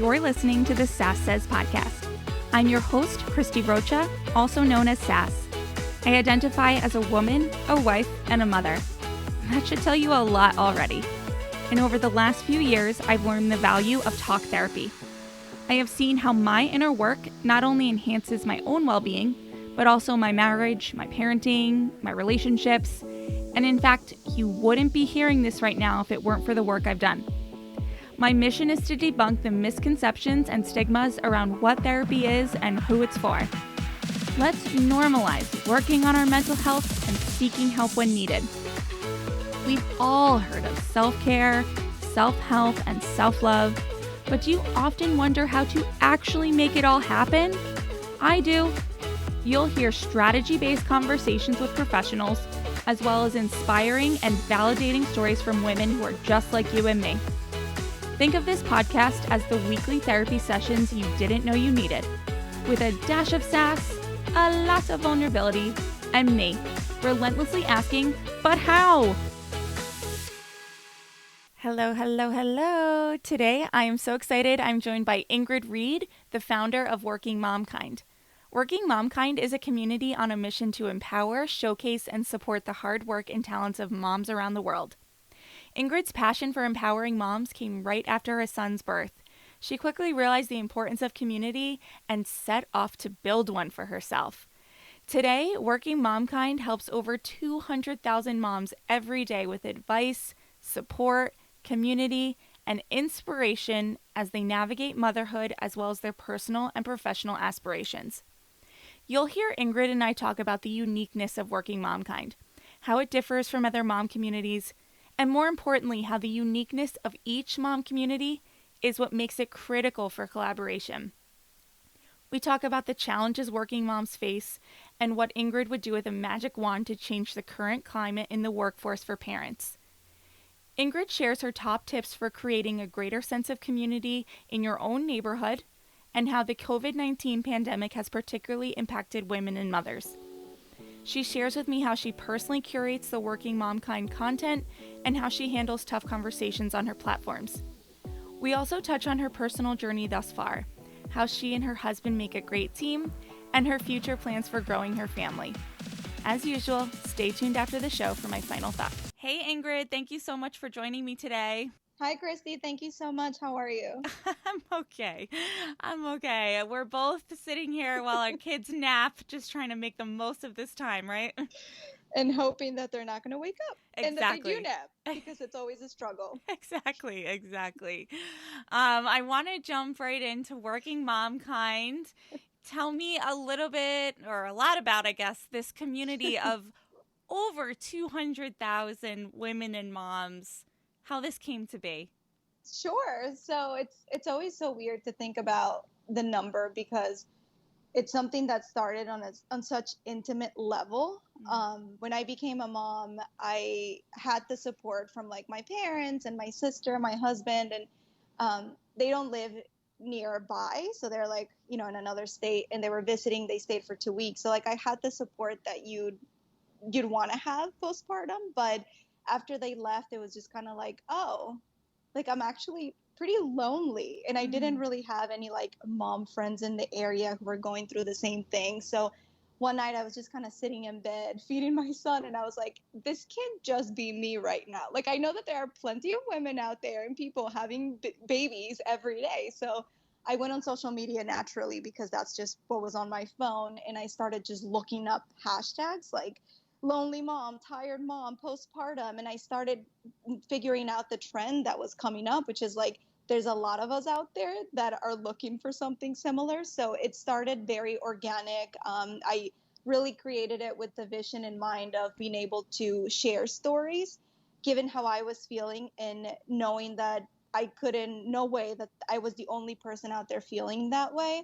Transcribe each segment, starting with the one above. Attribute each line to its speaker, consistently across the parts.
Speaker 1: You're listening to the Sass Says podcast. I'm your host, Christy Rocha, also known as Sass. I identify as a woman, a wife, and a mother. That should tell you a lot already. And over the last few years, I've learned the value of talk therapy. I have seen how my inner work not only enhances my own well-being, but also my marriage, my parenting, my relationships. And in fact, you wouldn't be hearing this right now if it weren't for the work I've done. My mission is to debunk the misconceptions and stigmas around what therapy is and who it's for. Let's normalize working on our mental health and seeking help when needed. We've all heard of self-care, self-help, and self-love, but do you often wonder how to actually make it all happen? I do. You'll hear strategy-based conversations with professionals, as well as inspiring and validating stories from women who are just like you and me. Think of this podcast as the weekly therapy sessions you didn't know you needed, with a dash of sass, a lot of vulnerability, and me, relentlessly asking, but how? Hello, hello, hello. Today I am so excited. I'm joined by Ingrid Read, the founder of Working Momkind. Working Momkind is a community on a mission to empower, showcase, and support the hard work and talents of moms around the world. Ingrid's passion for empowering moms came right after her son's birth. She quickly realized the importance of community and set off to build one for herself. Today, Working Momkind helps over 200,000 moms every day with advice, support, community, and inspiration as they navigate motherhood as well as their personal and professional aspirations. You'll hear Ingrid and I talk about the uniqueness of Working Momkind, how it differs from other mom communities, and more importantly, how the uniqueness of each mom community is what makes it critical for collaboration. We talk about the challenges working moms face and what Ingrid would do with a magic wand to change the current climate in the workforce for parents. Ingrid shares her top tips for creating a greater sense of community in your own neighborhood and how the COVID-19 pandemic has particularly impacted women and mothers. She shares with me how she personally curates the Working Momkind content and how she handles tough conversations on her platforms. We also touch on her personal journey thus far, how she and her husband make a great team, and her future plans for growing her family. As usual, stay tuned after the show for my final thought. Hey Ingrid, thank you so much for joining me today.
Speaker 2: Hi, Christy. Thank you so much. How are you?
Speaker 1: I'm okay. We're both sitting here while our kids nap, just trying to make the most of this time, right?
Speaker 2: And hoping that they're not going to wake up.
Speaker 1: Exactly.
Speaker 2: And that they do nap, because it's always a struggle.
Speaker 1: Exactly. I want to jump right into Working Momkind. Tell me a little bit, or a lot about, I guess, this community of over 200,000 women and moms, how this came to be.
Speaker 2: Sure. So it's always so weird to think about the number, because it's something that started on such intimate level. When I became a mom, I had the support from like my parents and my sister, my husband, and they don't live nearby, so they're like, in another state, and they were visiting. They stayed for 2 weeks, so like I had the support that you'd want to have postpartum. But after they left, it was just kind of like, oh, like I'm actually pretty lonely, and I didn't really have any like mom friends in the area who were going through the same thing. So one night I was just kind of sitting in bed feeding my son, and I was like, this can't just be me right now. Like, I know that there are plenty of women out there and people having babies every day. So I went on social media naturally, because that's just what was on my phone, and I started just looking up hashtags like lonely mom, tired mom, postpartum, and I started figuring out the trend that was coming up, which is like, there's a lot of us out there that are looking for something similar. So it started very organic. I really created it with the vision in mind of being able to share stories, given how I was feeling, and knowing that no way that I was the only person out there feeling that way.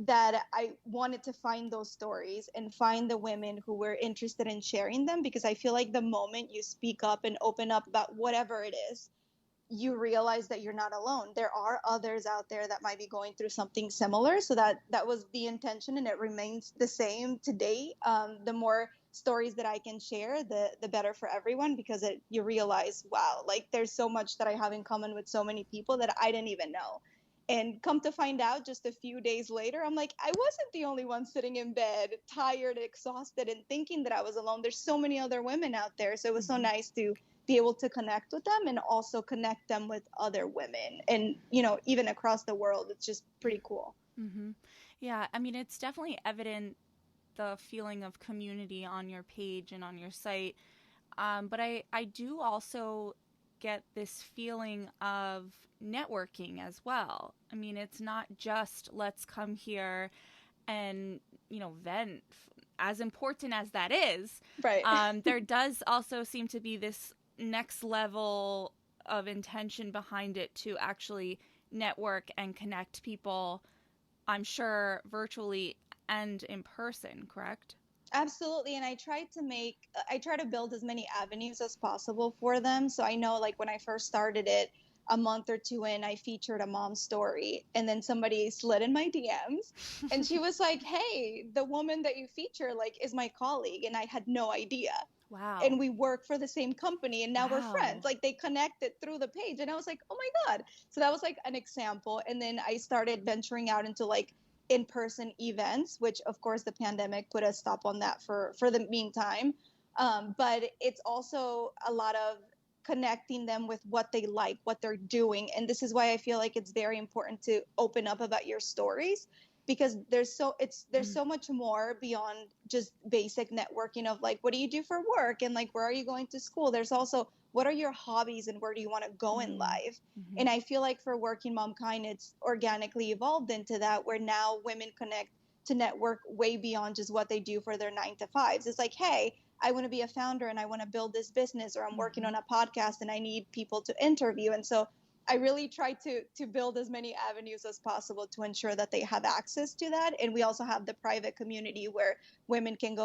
Speaker 2: That I wanted to find those stories and find the women who were interested in sharing them, because I feel like the moment you speak up and open up about whatever it is, you realize that you're not alone. There are others out there that might be going through something similar. So that was the intention, and it remains the same to date. The more stories that I can share, the better for everyone, because you realize, wow, like there's so much that I have in common with so many people that I didn't even know. And come to find out just a few days later, I'm like, I wasn't the only one sitting in bed, tired, exhausted, and thinking that I was alone. There's so many other women out there. So it was so nice to be able to connect with them and also connect them with other women. And, even across the world, it's just pretty cool.
Speaker 1: Mm-hmm. Yeah, I mean, it's definitely evident the feeling of community on your page and on your site. But I do also get this feeling of networking as well. I mean, it's not just let's come here and, vent, as important as that is.
Speaker 2: Right.
Speaker 1: There does also seem to be this next level of intention behind it to actually network and connect people, I'm sure, virtually and in person, correct?
Speaker 2: Absolutely. And I try to build as many avenues as possible for them. So I know, like, when I first started it, a month or two in, I featured a mom story, and then somebody slid in my DMs and she was like, hey, the woman that you feature, like, is my colleague. And I had no idea.
Speaker 1: Wow.
Speaker 2: And we work for the same company and now we're friends.
Speaker 1: Wow.
Speaker 2: Like, they connected through the page. And I was like, oh my God. So that was like an example. And then I started venturing out into like in-person events, which of course the pandemic put a stop on that for the meantime. But it's also a lot of connecting them with what they like, what they're doing. And this is why I feel like it's very important to open up about your stories, because there's so much more beyond just basic networking of like, what do you do for work, and like, where are you going to school. There's also, what are your hobbies and where do you want to go in life.
Speaker 1: Mm-hmm.
Speaker 2: And I feel like for Working Momkind, it's organically evolved into that, where now women connect to network way beyond just what they do for their 9 to 5s. It's like, hey, I want to be a founder and I want to build this business, or I'm working on a podcast and I need people to interview. And so I really try to build as many avenues as possible to ensure that they have access to that. And we also have the private community where women can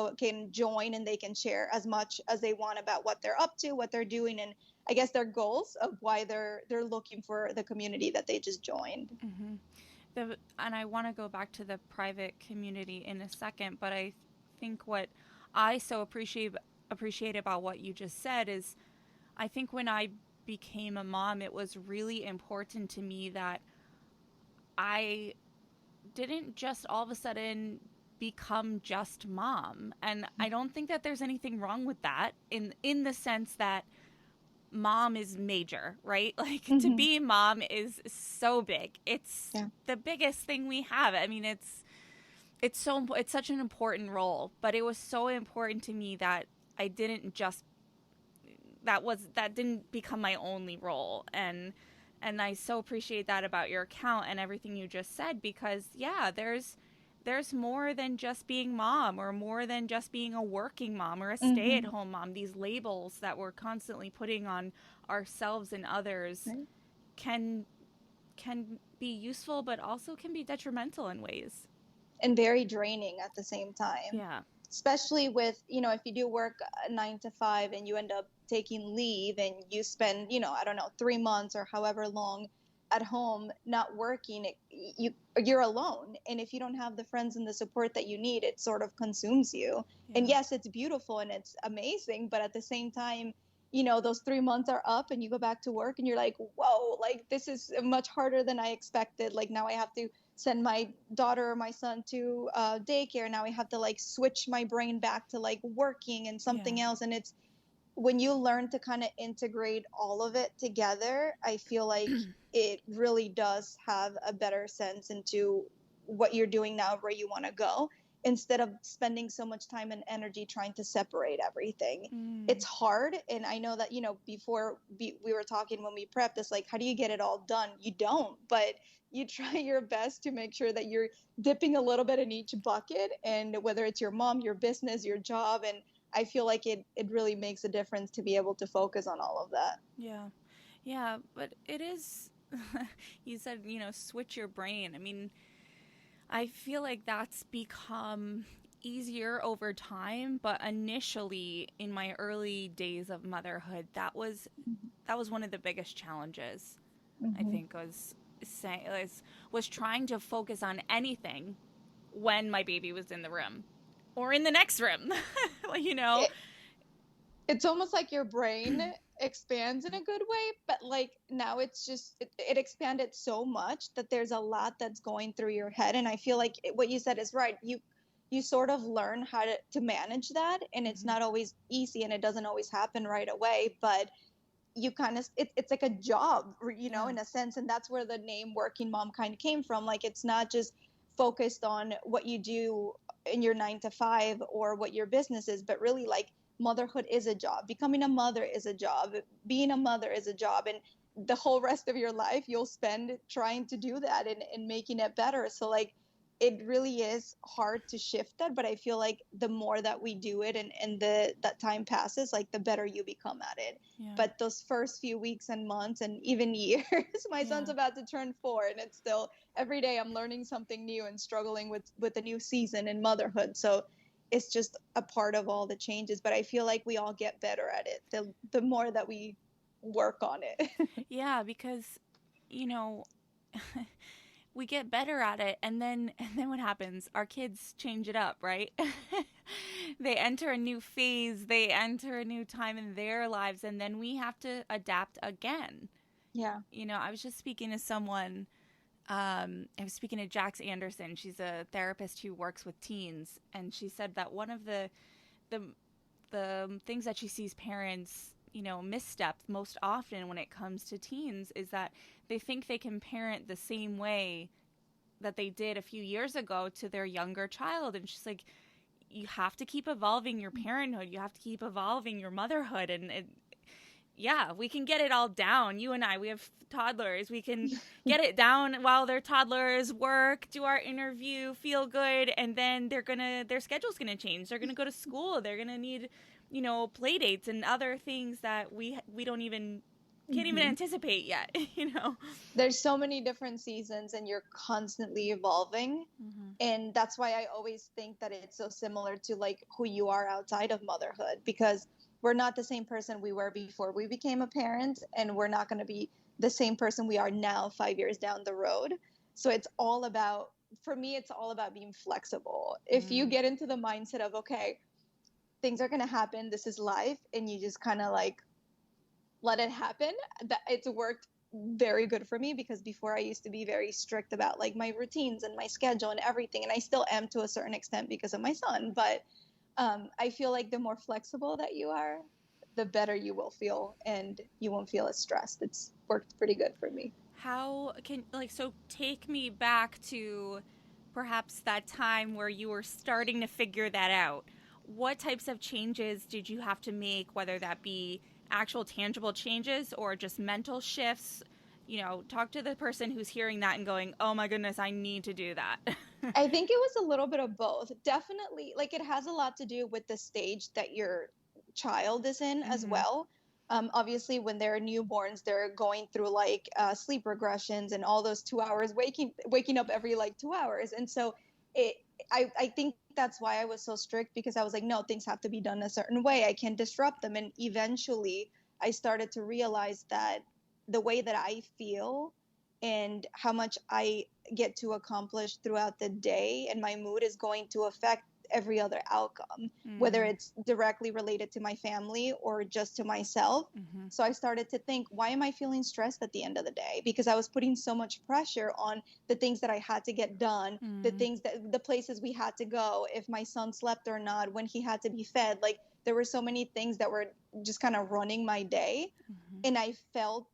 Speaker 2: join and they can share as much as they want about what they're up to, what they're doing, and I guess their goals of why they're looking for the community that they just joined.
Speaker 1: Mm-hmm. And I want to go back to the private community in a second, but I think what I so appreciate about what you just said is, I think when I became a mom, it was really important to me that I didn't just all of a sudden become just mom. And I don't think that there's anything wrong with that, in the sense that mom is major, right? Like, to be mom is so big. It's the biggest thing we have. I mean, it's such an important role, but it was so important to me that I didn't just that didn't become my only role. And I so appreciate that about your account and everything you just said, because there's more than just being mom, or more than just being a working mom or a stay-at-home mom. These labels that we're constantly putting on ourselves and others can be useful, but also can be detrimental in ways.
Speaker 2: And very draining at the same time.
Speaker 1: Yeah.
Speaker 2: Especially with, if you do work 9 to 5 and you end up taking leave and you spend, I don't know, 3 months or however long at home not working, you're alone. And if you don't have the friends and the support that you need, it sort of consumes you. Yeah. And yes, it's beautiful and it's amazing, but at the same time, those 3 months are up and you go back to work and you're like, whoa, like, this is much harder than I expected. Like, now I have to send my daughter or my son to daycare. Now I have to like switch my brain back to like working and something else. And it's when you learn to kind of integrate all of it together, I feel like it really does have a better sense into what you're doing now, where you want to go, instead of spending so much time and energy trying to separate everything. It's hard. And I know that, before we were talking when we prepped this, like, how do you get it all done? You don't, but you try your best to make sure that you're dipping a little bit in each bucket, and whether it's your mom, your business, your job. And I feel like it really makes a difference to be able to focus on all of that.
Speaker 1: Yeah. Yeah. But it is, you said, switch your brain. I mean, I feel like that's become easier over time, but initially in my early days of motherhood, that was one of the biggest challenges. I think was trying to focus on anything when my baby was in the room or in the next room.
Speaker 2: It's almost like your brain expands in a good way, but like now it's just it expanded so much that there's a lot that's going through your head. And I feel like what you said is right. You sort of learn how to manage that, and it's not always easy, and it doesn't always happen right away, but you kind of it's like a job, in a sense. And that's where the name Working Mom kind of came from. Like, it's not just focused on what you do in your 9 to 5 or what your business is, but really, like, motherhood is a job, becoming a mother is a job, being a mother is a job, and the whole rest of your life you'll spend trying to do that and making it better. So, like, it really is hard to shift that, but I feel like the more that we do it, and that time passes, like, the better you become at it. But those first few weeks and months and even years, my son's about to turn 4, and it's still every day I'm learning something new and struggling with a new season in motherhood. So it's just a part of all the changes, but I feel like we all get better at it the more that we work on it.
Speaker 1: Yeah, because, you know, we get better at it, and then what happens? Our kids change it up, right? They enter a new phase, they enter a new time in their lives, and then we have to adapt again.
Speaker 2: Yeah.
Speaker 1: I was just speaking to someone. I was speaking to Jax Anderson. She's a therapist who works with teens, and she said that one of the things that she sees parents, misstep most often when it comes to teens is that they think they can parent the same way that they did a few years ago to their younger child. And she's like, you have to keep evolving your parenthood. You have to keep evolving your motherhood. And yeah, we can get it all down. You and I, we have toddlers. We can get it down while they're toddlers, work, do our interview, feel good, and then their schedule's gonna change. They're gonna go to school. They're gonna need, play dates and other things that we don't even can't even anticipate yet.
Speaker 2: There's so many different seasons, and you're constantly evolving. And that's why I always think that it's so similar to, like, who you are outside of motherhood, because we're not the same person we were before we became a parent, and we're not going to be the same person we are now 5 years down the road. So it's all about, for me, it's all about being flexible. If you get into the mindset of, okay, things are going to happen, this is life, and you just kind of like let it happen, that it's worked very good for me. Because before I used to be very strict about, like, my routines and my schedule and everything, and I still am to a certain extent because of my son. But I feel like the more flexible that you are, the better you will feel, and you won't feel as stressed. It's worked pretty good for me.
Speaker 1: How can, so take me back to perhaps that time where you were starting to figure that out. What types of changes did you have to make, whether that be actual tangible changes or just mental shifts? Talk to the person who's hearing that and going, oh my goodness, I need to do that.
Speaker 2: I think it was a little bit of both. Definitely, like, it has a lot to do with the stage that your child is in as well. Obviously, when they're newborns, they're going through, like, sleep regressions and all those 2 hours, waking up every, like, 2 hours. And so I think that's why I was so strict, because I was like, no, things have to be done a certain way. I can't disrupt them. And eventually I started to realize that the way that I feel and how much I get to accomplish throughout the day and my mood is going to affect every other outcome, whether it's directly related to my family or just to myself. So I started to think, why am I feeling stressed at the end of the day? Because I was putting so much pressure on the things that I had to get done, the places we had to go, if my son slept or not, when he had to be fed. Like, there were so many things that were just kind of running my day. And I felt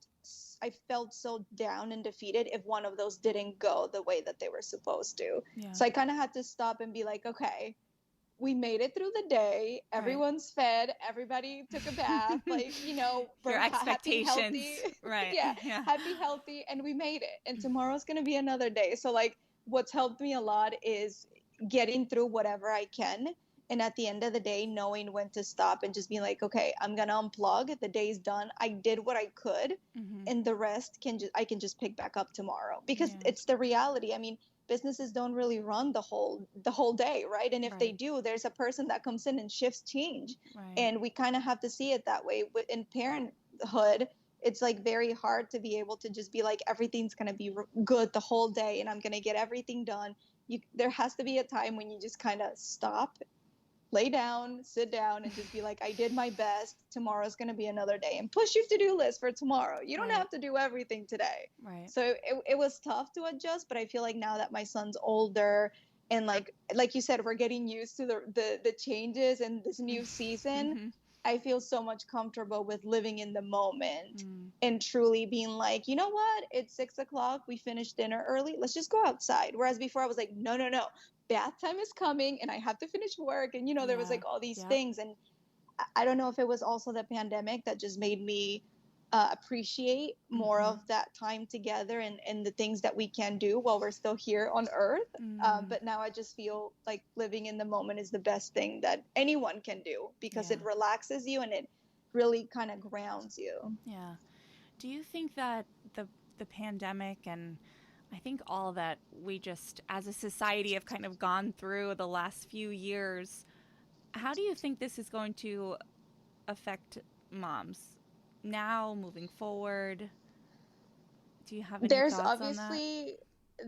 Speaker 2: so down and defeated if one of those didn't go the way that they were supposed to. So I kind of had to stop and be like, okay, we made it through the day. Everyone's fed. Everybody took a bath. Like, we're
Speaker 1: Your expectations.
Speaker 2: happy, healthy.
Speaker 1: Right.
Speaker 2: Yeah, happy, healthy, and we made it. And tomorrow's going to be another day. So, like, what's helped me a lot is getting through whatever I can. And at the end of the day, knowing when to stop and just being like, okay, I'm going to unplug. The day's done. I did what I could. And the rest I can just pick back up tomorrow, because it's the reality. I mean, businesses don't really run the whole day, right? And if they do, there's a person that comes in and shifts change. And we kind of have to see it that way. In parenthood, it's like very hard to be able to just be like, everything's going to be good the whole day and I'm going to get everything done. There has to be a time when you just kind of stop lay down, sit down, and just be like, I did my best. Tomorrow's going to be another day, and push your to-do list for tomorrow. You don't have to do everything today.
Speaker 1: Right.
Speaker 2: So it was tough to adjust, but I feel like now that my son's older and like you said, we're getting used to the changes and this new season, I feel so much comfortable with living in the moment and truly being like, you know what? It's 6 o'clock. We finished dinner early. Let's just go outside. Whereas before I was like, no, no, no. Bath time is coming and I have to finish work. And, there was like all these things. And I don't know if it was also the pandemic that just made me appreciate more of that time together and the things that we can do while we're still here on earth. But now I just feel like living in the moment is the best thing that anyone can do because it relaxes you and it really kind of grounds you.
Speaker 1: Yeah. Do you think that the pandemic and I think all that we just as a society have kind of gone through the last few years, how do you think this is going to affect moms now moving forward? Do you have any
Speaker 2: There's
Speaker 1: thoughts on that?
Speaker 2: obviously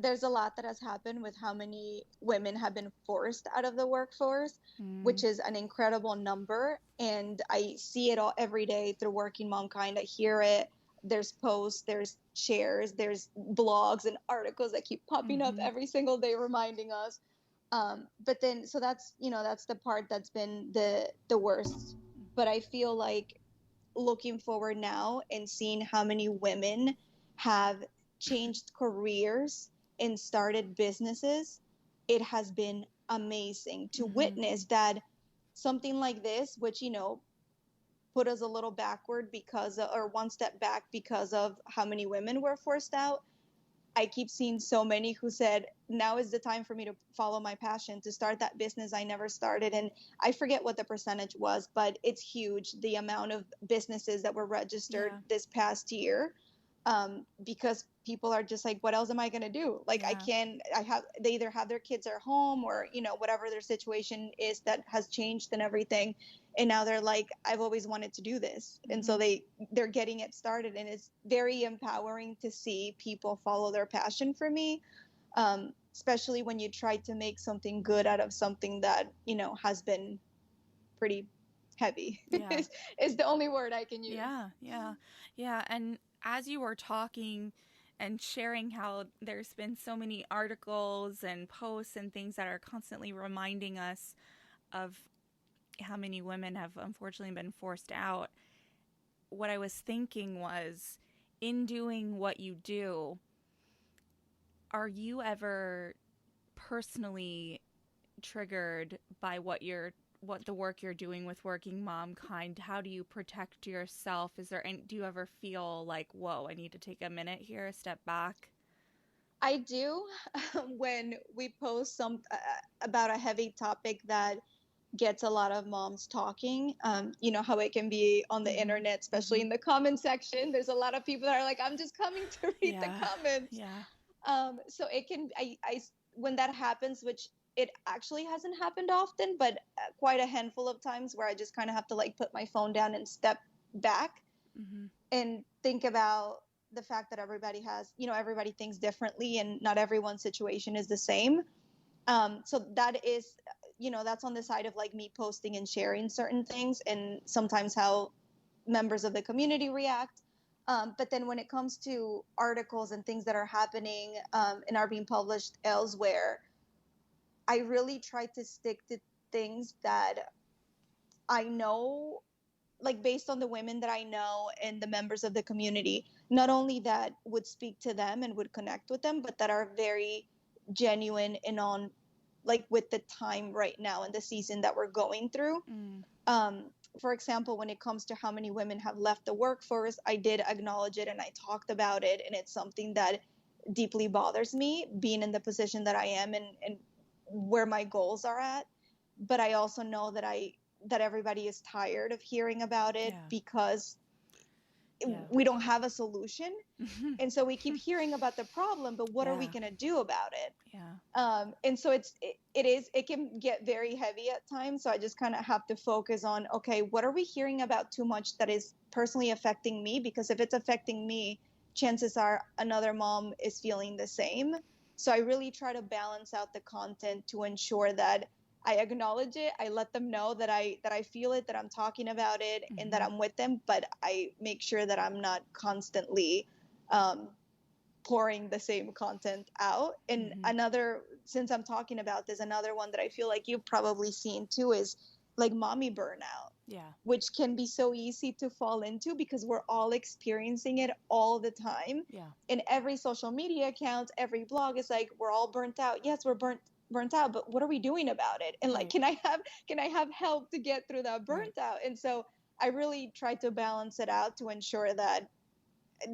Speaker 2: there's a lot that has happened with how many women have been forced out of the workforce, which is an incredible number. And I see it all every day through Working Momkind. I hear it. There's posts, there's shares, there's blogs and articles that keep popping up every single day reminding us. But then, so that's, that's the part that's been the worst. But I feel like looking forward now and seeing how many women have changed careers and started businesses, it has been amazing to witness that something like this, which, put us a little backward or one step back because of how many women were forced out. I keep seeing so many who said, now is the time for me to follow my passion, to start that business I never started. And I forget what the percentage was, but it's huge, the amount of businesses that were registered this past year. Because people are just like, what else am I going to do? Like, they either have their kids at home or, whatever their situation is that has changed and everything. And now they're like, I've always wanted to do this. And so they're getting it started. And it's very empowering to see people follow their passion for me. Especially when you try to make something good out of something that, has been pretty heavy is the only word I can use.
Speaker 1: Yeah. And as you were talking and sharing how there's been so many articles and posts and things that are constantly reminding us of how many women have unfortunately been forced out, what I was thinking was, in doing what you do, are you ever personally triggered by what the work you're doing with Working Momkind? How do you protect yourself? Do you ever feel like, whoa, I need to take a minute here, a step back?
Speaker 2: I do. When we post about a heavy topic that gets a lot of moms talking, you know how it can be on the internet, especially in the comment section. There's a lot of people that are like, I'm just coming to read the comments. So it can, when that happens, which it actually hasn't happened often, but quite a handful of times where I just kind of have to like put my phone down and step back and think about the fact that everybody thinks differently and not everyone's situation is the same. So that is, that's on the side of like me posting and sharing certain things and sometimes how members of the community react. But then when it comes to articles and things that are happening and are being published elsewhere, I really try to stick to things that I know, like based on the women that I know and the members of the community, not only that would speak to them and would connect with them, but that are very genuine and on like with the time right now and the season that we're going through. For example, when it comes to how many women have left the workforce, I did acknowledge it and I talked about it. And it's something that deeply bothers me, being in the position that I am and where my goals are at. But I also know that everybody is tired of hearing about it because we don't have a solution. And so we keep hearing about the problem, but what are we going to do about it? And so it can get very heavy at times. So I just kind of have to focus on, okay, what are we hearing about too much that is personally affecting me? Because if it's affecting me, chances are another mom is feeling the same. So I really try to balance out the content to ensure that I acknowledge it. I let them know that I feel it, that I'm talking about it, and that I'm with them. But I make sure that I'm not constantly pouring the same content out. And another, since I'm talking about this, another one that I feel like you've probably seen too is like mommy burnout.
Speaker 1: Yeah.
Speaker 2: Which can be so easy to fall into because we're all experiencing it all the time.
Speaker 1: Yeah.
Speaker 2: In every social media account, every blog is like, we're all burnt out. Yes, we're burnt out, but what are we doing about it? And like, can I have help to get through that burnt out? And so I really try to balance it out to ensure that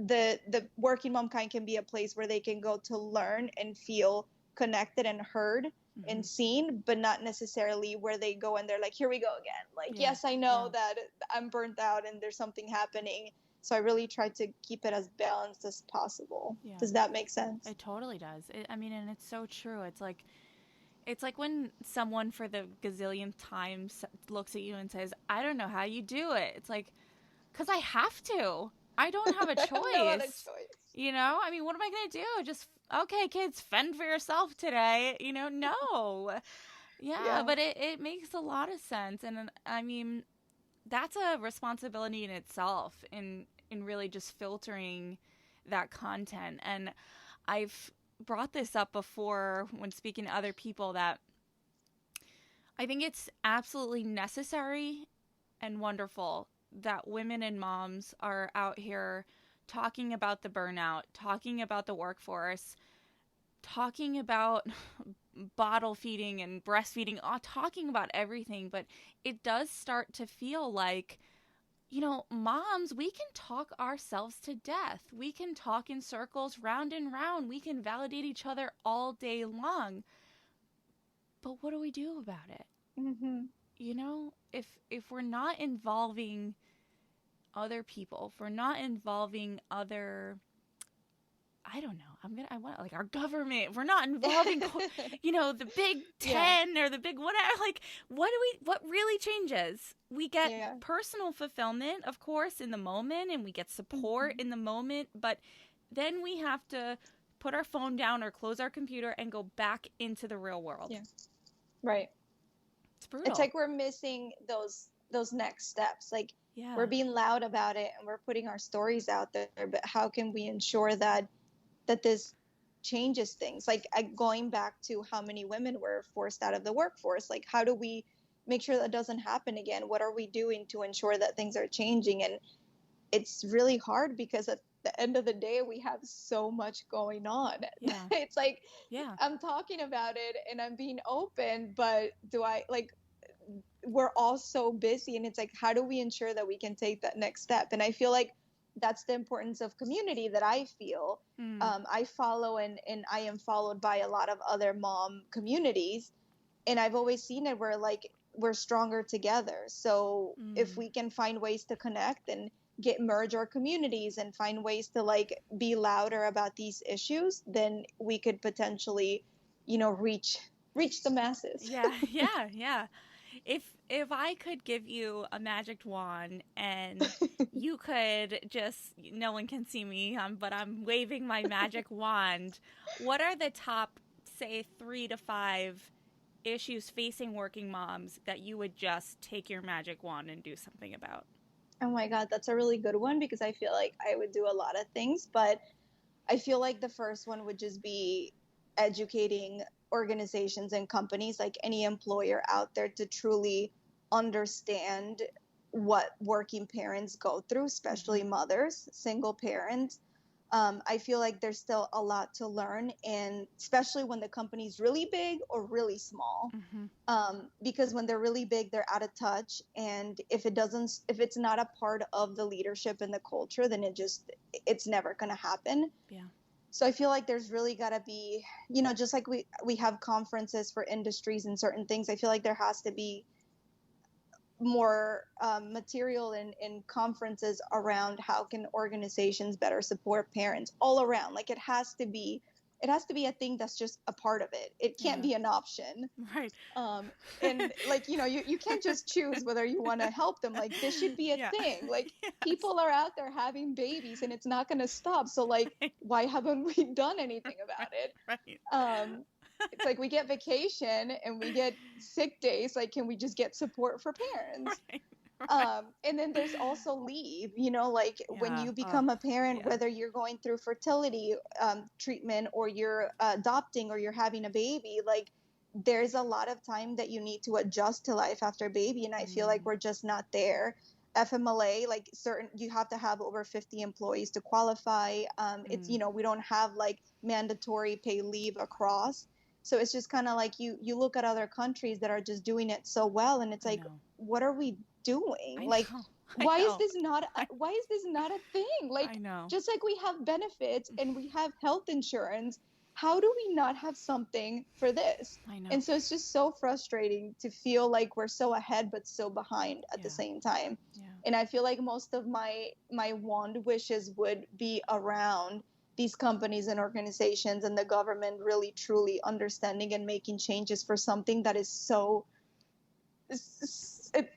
Speaker 2: the working mom kind can be a place where they can go to learn and feel connected and heard and seen, but not necessarily where they go and they're like, here we go again. Like, yes, I know that I'm burnt out and there's something happening. So I really try to keep it as balanced as possible. Yeah. Does that make sense?
Speaker 1: It totally does. I mean, and it's so true. It's like when someone for the gazillionth time looks at you and says, I don't know how you do it. It's like, because I have to. I don't have a choice.
Speaker 2: No other choice.
Speaker 1: You know, I mean, what am I going to do? Just, okay, kids, fend for yourself today. You know, no. Yeah, but it makes a lot of sense. And I mean, that's a responsibility in itself in really just filtering that content. And I've brought this up before when speaking to other people that I think it's absolutely necessary and wonderful that women and moms are out here talking about the burnout, talking about the workforce, talking about bottle feeding and breastfeeding, talking about everything. But it does start to feel like, you know, moms, we can talk ourselves to death. We can talk in circles round and round. We can validate each other all day long. But what do we do about it? You know, if we're not involving other people, if we're not involving other, I don't know, I want like our government, if we're not involving, you know, the big 10 or the big whatever, like what really changes? We get personal fulfillment, of course, in the moment, and we get support in the moment, but then we have to put our phone down or close our computer and go back into the real world.
Speaker 2: Yeah. Right.
Speaker 1: It's brutal.
Speaker 2: It's like we're missing those next steps. Like we're being loud about it and we're putting our stories out there, but how can we ensure that this changes things? Like going back to how many women were forced out of the workforce, like how do we make sure that doesn't happen again? What are we doing to ensure that things are changing? And it's really hard because at the end of the day, we have so much going on. Yeah. It's like, I'm talking about it and I'm being open, but we're all so busy, and it's like, how do we ensure that we can take that next step? And I feel like that's the importance of community that I feel. I follow and I am followed by a lot of other mom communities, and I've always seen it where like we're stronger together. So if we can find ways to connect and merge our communities and find ways to like be louder about these issues, then we could potentially, you know, reach the masses.
Speaker 1: Yeah. If I could give you a magic wand and you could just, no one can see me, but I'm waving my magic wand, what are the top, say, 3 to 5 issues facing working moms that you would just take your magic wand and do something about?
Speaker 2: Oh my God, that's a really good one because I feel like I would do a lot of things, but I feel like the first one would just be educating organizations and companies, like any employer out there, to truly understand what working parents go through, especially mothers, single parents. I feel like there's still a lot to learn, and especially when the company's really big or really small, because when they're really big, they're out of touch. And if it's not a part of the leadership and the culture, then it's never going to happen. Yeah. So I feel like there's really got to be, you know, just like we have conferences for industries and certain things, I feel like there has to be more material in conferences around how can organizations better support parents all around. Like it has to be a thing that's just a part of it. It can't be an option.
Speaker 1: Right.
Speaker 2: And like, you know, you can't just choose whether you want to help them. Like this should be a thing. Like people are out there having babies and it's not going to stop. So like, why haven't we done anything about it?
Speaker 1: Right.
Speaker 2: It's like we get vacation and we get sick days. Like, can we just get support for parents?
Speaker 1: Right. Right.
Speaker 2: And then there's also leave, you know, like when
Speaker 1: Yeah.
Speaker 2: you
Speaker 1: Oh,
Speaker 2: become a parent,
Speaker 1: yeah.
Speaker 2: whether you're going through fertility treatment or you're adopting or you're having a baby, like there's a lot of time that you need to adjust to life after a baby. And I feel like
Speaker 1: Mm,
Speaker 2: we're just not there. FMLA, like certain, you have to have over 50 employees to qualify. It's,
Speaker 1: mm,
Speaker 2: we don't have like mandatory pay leave across. So it's just kind of like you look at other countries that are just doing it so well, and it's
Speaker 1: I
Speaker 2: like,
Speaker 1: know.
Speaker 2: what are we doing?
Speaker 1: I
Speaker 2: Like,
Speaker 1: know. I
Speaker 2: why is
Speaker 1: know.
Speaker 2: this not why is this not a thing?
Speaker 1: I
Speaker 2: Like,
Speaker 1: know.
Speaker 2: just like we have benefits and we have health insurance, how do we not have something for this?
Speaker 1: I know.
Speaker 2: And so it's just so frustrating to feel like we're so ahead but so behind at the
Speaker 1: Yeah.
Speaker 2: same time.
Speaker 1: Yeah.
Speaker 2: And I feel like most of my wand wishes would be around these companies and organizations and the government really truly understanding and making changes for something that is so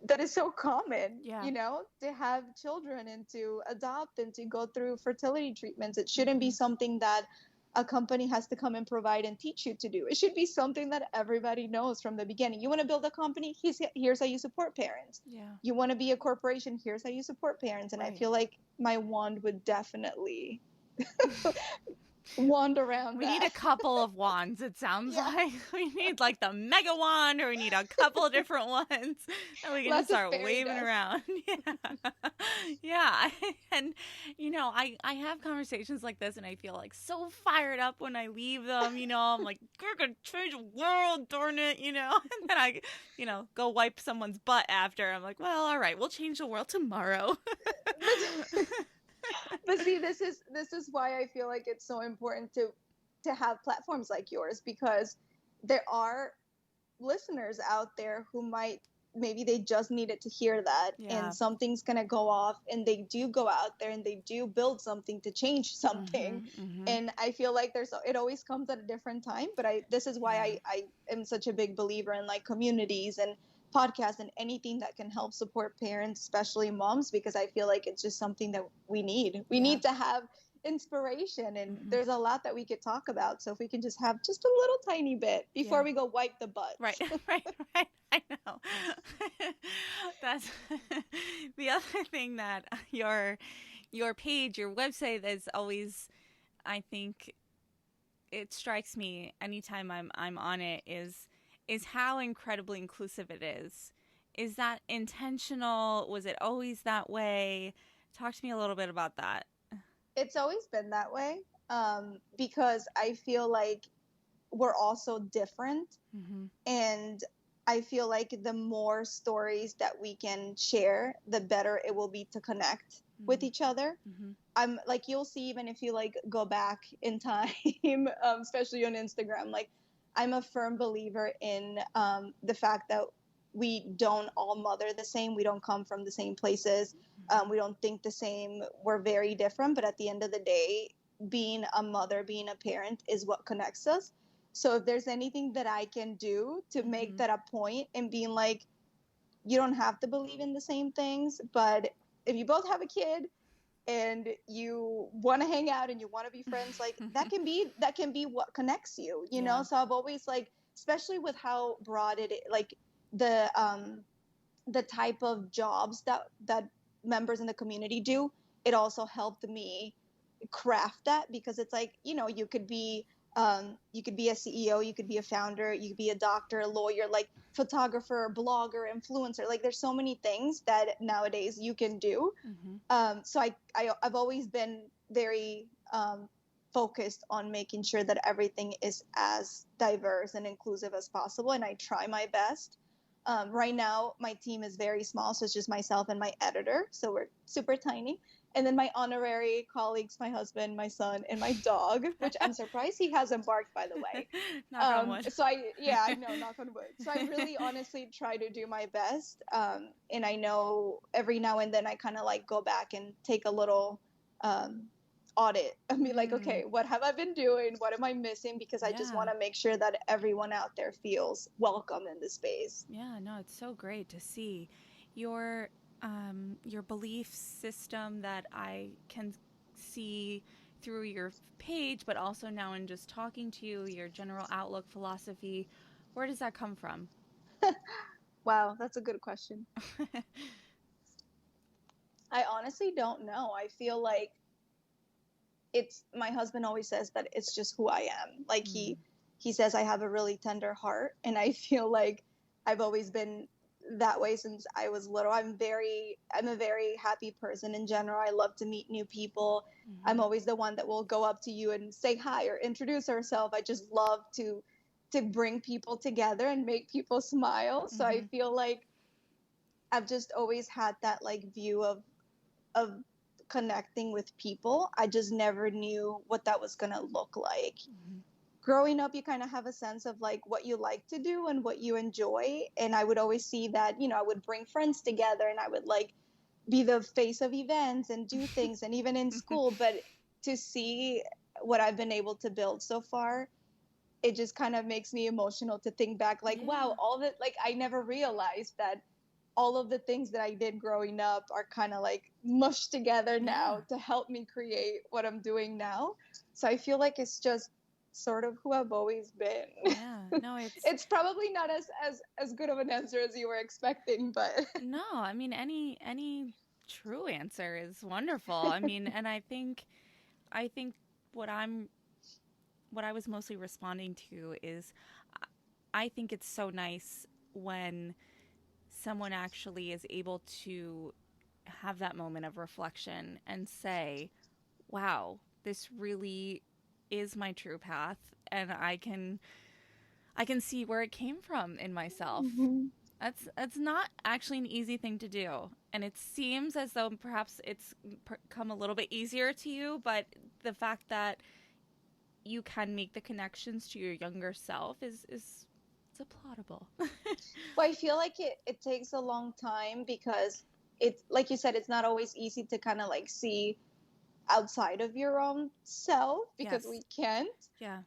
Speaker 2: that is so common,
Speaker 1: Yeah.
Speaker 2: you know, to have children and to adopt and to go through fertility treatments. It shouldn't be
Speaker 1: Hmm.
Speaker 2: something that a company has to come and provide and teach you to do. It should be something that everybody knows from the beginning. You want to build a company? Here's how you support parents.
Speaker 1: Yeah.
Speaker 2: You want to be a corporation? Here's how you support parents. And I
Speaker 1: Right.
Speaker 2: feel like my wand would definitely wand around
Speaker 1: We need a
Speaker 2: that.
Speaker 1: couple of wands, it sounds
Speaker 2: Yeah,
Speaker 1: like. We need like the mega wand, or we need a couple of different ones and we can just
Speaker 2: lots of
Speaker 1: start
Speaker 2: fairy
Speaker 1: waving
Speaker 2: dust.
Speaker 1: around. Yeah. Yeah. And, I have conversations like this and I feel like so fired up when I leave them. I'm like, we're going to change the world, darn it, And then I, go wipe someone's butt after. I'm like, well, all right, we'll change the world tomorrow.
Speaker 2: But see, this is why I feel like it's so important to have platforms like yours, because there are listeners out there who might, maybe they just needed to hear that, and
Speaker 1: Yeah.
Speaker 2: something's going to go off and they do go out there and they do build something to change something.
Speaker 1: Mhm. Mhm.
Speaker 2: And I feel like it always comes at a different time, but this is why
Speaker 1: Yeah.
Speaker 2: I am such a big believer in like communities and podcasts and anything that can help support parents, especially moms, because I feel like it's just something that we
Speaker 1: Yeah.
Speaker 2: need to have inspiration, and
Speaker 1: Mhm.
Speaker 2: there's a lot that we could talk about. So if we can just have just a little tiny bit before
Speaker 1: Yeah.
Speaker 2: we go wipe the
Speaker 1: Right.
Speaker 2: butts.
Speaker 1: Right. Right. I know. That's the other thing that your page, your website is always, I think it strikes me anytime I'm on it is how incredibly inclusive it is. Is that intentional? Was it always that way? Talk to me a little bit about that.
Speaker 2: It's always been that way, because I feel like we're also different.
Speaker 1: Mhm.
Speaker 2: And I feel like the more stories that we can share, the better it will be to connect with
Speaker 1: Mhm.
Speaker 2: each other.
Speaker 1: Mhm.
Speaker 2: I'm like, you'll see, even if you like go back in time, especially on Instagram, like I'm a firm believer in the fact that we don't all mother the same. We don't come from the same places. We don't think the same. We're very different. But at the end of the day, being a mother, being a parent is what connects us. So if there's anything that I can do to make
Speaker 1: Mhm.
Speaker 2: that a point and being like, you don't have to believe in the same things, but if you both have a kid and you want to hang out and you want to be friends, like that can be what connects you, you know.
Speaker 1: Yeah.
Speaker 2: So I've always like, especially with how broad it is, like the type of jobs that members in the community do, it also helped me craft that, because it's like, you could be a CEO, you could be a founder, you could be a doctor, a lawyer, like photographer, blogger, influencer. Like there's so many things that nowadays you can do.
Speaker 1: Mhm.
Speaker 2: So I've always been very focused on making sure that everything is as diverse and inclusive as possible, and I try my best. Right now, my team is very small, so it's just myself and my editor, so we're super tiny. And then my honorary colleagues, my husband, my son, and my dog, which I'm surprised he hasn't barked, by the way.
Speaker 1: Knock on wood.
Speaker 2: Yeah, I know, knock on wood. So I really honestly try to do my best. And I know every now and then I kind of like go back and take a little um, audit and be like,
Speaker 1: Mm.
Speaker 2: okay, what have I been doing? What am I missing? Because I just
Speaker 1: Yeah.
Speaker 2: want to make sure that everyone out there feels welcome in the space.
Speaker 1: Yeah, no, it's so great to see your belief system that I can see through your page, but also now in just talking to you, your general outlook, philosophy, where does that come from?
Speaker 2: Wow, that's a good question. I honestly don't know. I feel like it's my husband always says that it's just who I am. Like he says I have a really tender heart, and I feel like I've always been that way since I was little. I'm a very happy person in general. I love to meet new people. I'm always the one that will go up to you and say hi or introduce herself. I just love to bring people together and make people smile. So I feel like I've just always had that like view of connecting with people. I just never knew what that was going to look like. Growing up, you kind of have a sense of like what you like to do and what you enjoy. And I would always see that, you know, I would bring friends together and I would like be the face of events and do things and even in school. But to see what I've been able to build so far, it just kind of makes me emotional to think back like, wow, all that, like, I never realized that all of the things that I did growing up are kind of like mushed together now to help me create what I'm doing now. So I feel like it's just sort of who I've always been.
Speaker 1: Yeah. No,
Speaker 2: It's probably not as good of an answer as you were expecting, but
Speaker 1: no, I mean any true answer is wonderful. I mean, and I think what I'm what I was mostly responding to is I think it's so nice when someone actually is able to have that moment of reflection and say, wow, this really is my true path and I can see where it came from in myself. That's not actually an easy thing to do. And it seems as though perhaps it's come a little bit easier to you, but the fact that you can make the connections to your younger self is it's applaudable.
Speaker 2: well, I feel like it takes a long time because it's like you said, it's not always easy to kind of like see outside of your own self because
Speaker 1: Yes.
Speaker 2: we can't.
Speaker 1: Yeah.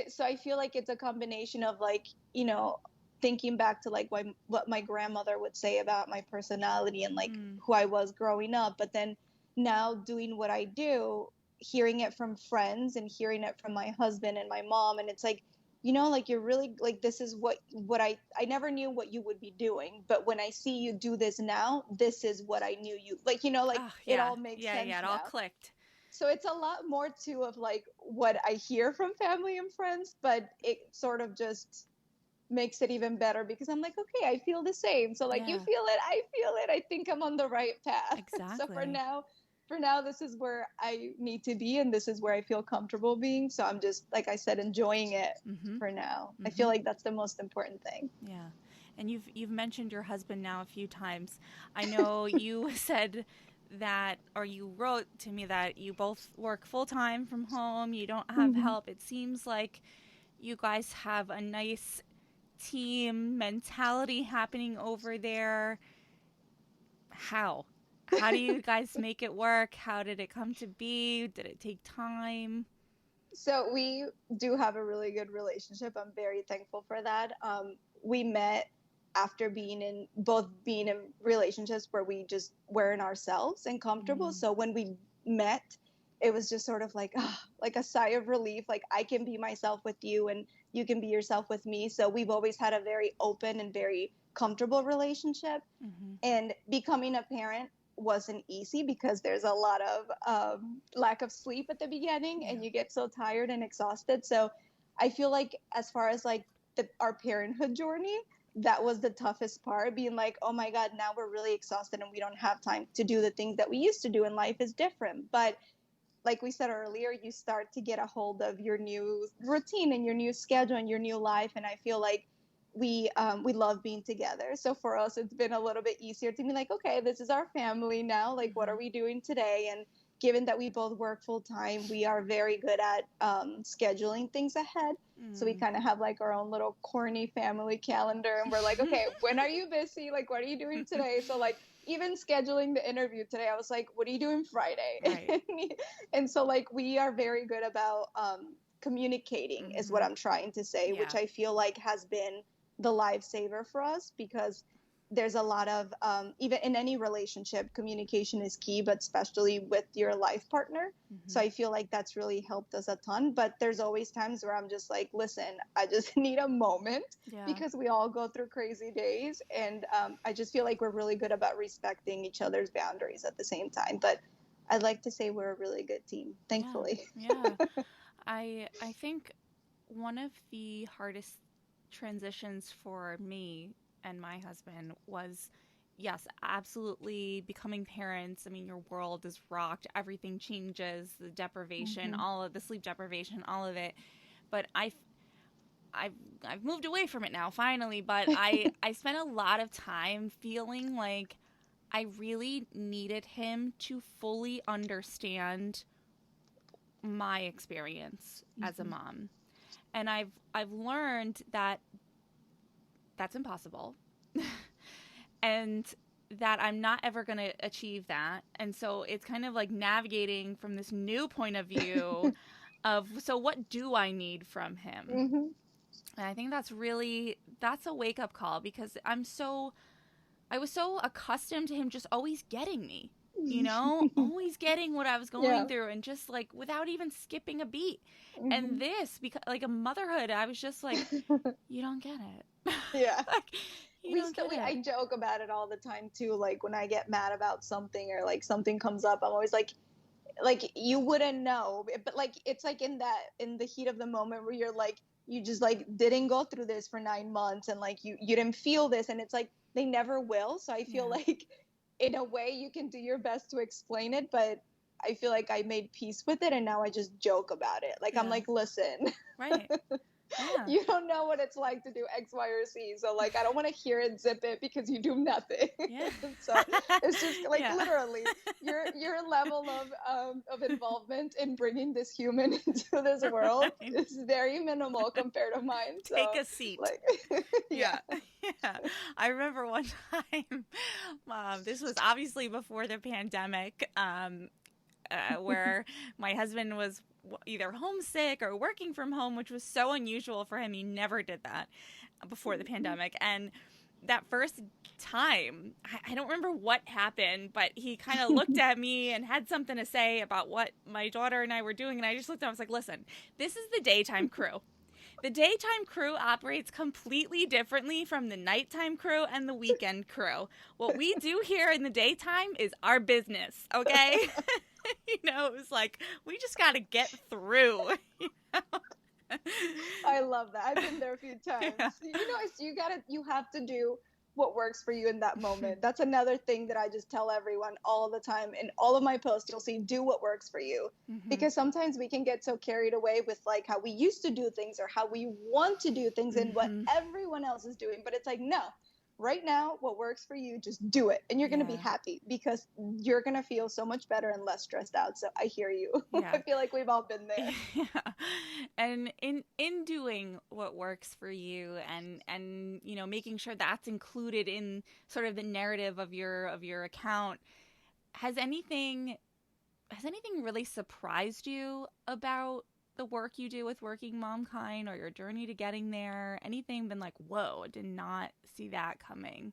Speaker 2: So I feel like it's a combination of like, you know, thinking back to like what my grandmother would say about my personality and like who I was growing up, but then now doing what I do, hearing it from friends and hearing it from my husband and my mom, and it's like, you know, like you're really like this is what I never knew what you would be doing, but when I see you do this now, this is what I knew you like, you know, like
Speaker 1: Oh,
Speaker 2: it
Speaker 1: yeah.
Speaker 2: all makes
Speaker 1: Yeah,
Speaker 2: sense
Speaker 1: yeah, it all
Speaker 2: now.
Speaker 1: clicked.
Speaker 2: So it's a lot more too of like what I hear from family and friends, but it sort of just makes it even better because I'm like, okay, I feel the same. So like you
Speaker 1: Yeah,
Speaker 2: feel it, I feel it. I think I'm on the right path. So
Speaker 1: exactly.
Speaker 2: for now this is where I need to be and this is where I feel comfortable being. So I'm just like I said enjoying it
Speaker 1: Mhm.
Speaker 2: for now. I feel
Speaker 1: Mhm.
Speaker 2: like that's the most important thing.
Speaker 1: Yeah. And you've mentioned your husband now a few times. I know you said that or you wrote to me that you both work full-time from home, you don't have
Speaker 2: Mm-hmm.
Speaker 1: help. It seems like you guys have a nice team mentality happening over there. How? How do you guys make it work? How did it come to be? Did it take time?
Speaker 2: So we do have a really good relationship. I'm very thankful for that. We met after being in relationships where we just weren't ourselves and comfortable.
Speaker 1: Mm.
Speaker 2: So when we met, it was just sort of like like a sigh of relief. Like I can be myself with you, and you can be yourself with me. So we've always had a very open and very comfortable relationship.
Speaker 1: Mhm.
Speaker 2: And becoming a parent wasn't easy because there's a lot of lack of sleep at the beginning
Speaker 1: Yeah.
Speaker 2: and you get so tired and exhausted. So I feel like as far as like our parenthood journey, that was the toughest part, being like, oh my god, now we're really exhausted and we don't have time to do the things that we used to do, and life is different. But like we said earlier, you start to get a hold of your new routine and your new schedule and your new life. And I feel like we love being together. So for us, it's been a little bit easier to be like, okay, this is our family now. Like, what are
Speaker 1: Mhm.
Speaker 2: we doing today? And given that we both work full time, we are very good at scheduling things ahead. So we
Speaker 1: Mm.
Speaker 2: kind of have like our own little corny family calendar, and we're like, okay, when are you busy? Like, what are you doing today? So like even scheduling the interview today, I was like, what are you doing Friday?
Speaker 1: Right.
Speaker 2: And so like we are very good about communicating is what
Speaker 1: Mhm.
Speaker 2: I'm trying to say, which
Speaker 1: Yeah.
Speaker 2: I feel like has been the lifesaver for us because there's a lot of, even in any relationship, communication is key, but especially with your life partner. So I feel like that's really helped us a ton. But there's always times where I'm just like, listen, I just need a moment, because we all go through crazy days. And I just feel like we're really good about respecting each other's boundaries at the same time. But I'd like to say we're a really good team, thankfully.
Speaker 1: Yeah. I think one of the hardest transitions for me and my husband was, yes, absolutely becoming parents. I mean, your world is rocked. Everything changes, the deprivation, all of the sleep deprivation, all of it. But I've moved away from it now, finally. But I spent a lot of time feeling like I really needed him to fully understand my experience as a mom. And I've learned that that's impossible. And that I'm not ever going to achieve that. And so it's kind of like navigating from this new point of view of, so what do I need from him? And I think that's a wake up call, because I was so accustomed to him just always getting me, always getting what I was going through, and just like without even skipping a beat. And this, because like a motherhood, I was just like, you don't get it.
Speaker 2: Yeah.
Speaker 1: Like, you don't get it.
Speaker 2: I joke about it all the time too. Like when I get mad about something, or like something comes up, I'm always like you wouldn't know, but like it's like in the heat of the moment where you're like, you just like didn't go through this for 9 months, and like you didn't feel this, and it's like they never will. So I feel like in a way you can do your best to explain it, but I feel like I made peace with it, and now I just joke about it. Like I'm like, listen,
Speaker 1: right. Yeah.
Speaker 2: You don't know what it's like to do X, Y, or Z. So like, I don't want to hear it, zip it, because you do nothing.
Speaker 1: Yeah.
Speaker 2: So it's just like literally your level of involvement in bringing this human into this world is very minimal compared to mine. So,
Speaker 1: take a seat.
Speaker 2: Like,
Speaker 1: yeah. I remember one time, this was obviously before the pandemic, where my husband was either homesick or working from home, which was so unusual for him. He never did that before the pandemic. And that first time, I don't remember what happened, but he kind of looked at me and had something to say about what my daughter and I were doing. And I just looked at him, I was like, listen, this is the daytime crew. The daytime crew operates completely differently from the nighttime crew and the weekend crew. What we do here in the daytime is our business, okay? It was like, we just got to get through.
Speaker 2: I love that. I've been there a few times. Yeah. You have to do what works for you in that moment. That's another thing that I just tell everyone all the time. In all of my posts, you'll see, do what works for you. Because sometimes we can get so carried away with like how we used to do things, or how we want to do things, and what everyone else is doing. But it's like, no, right now, what works for you, just do it. And you're going to be happy, because you're going to feel so much better and less stressed out. So I hear you. I feel like we've all been there.
Speaker 1: Yeah. And in doing what works for you, and making sure that's included in sort of the narrative of your account, has anything really surprised you about the work you do with Working Momkind, or your journey to getting there? Anything been like, whoa, I did not see that coming?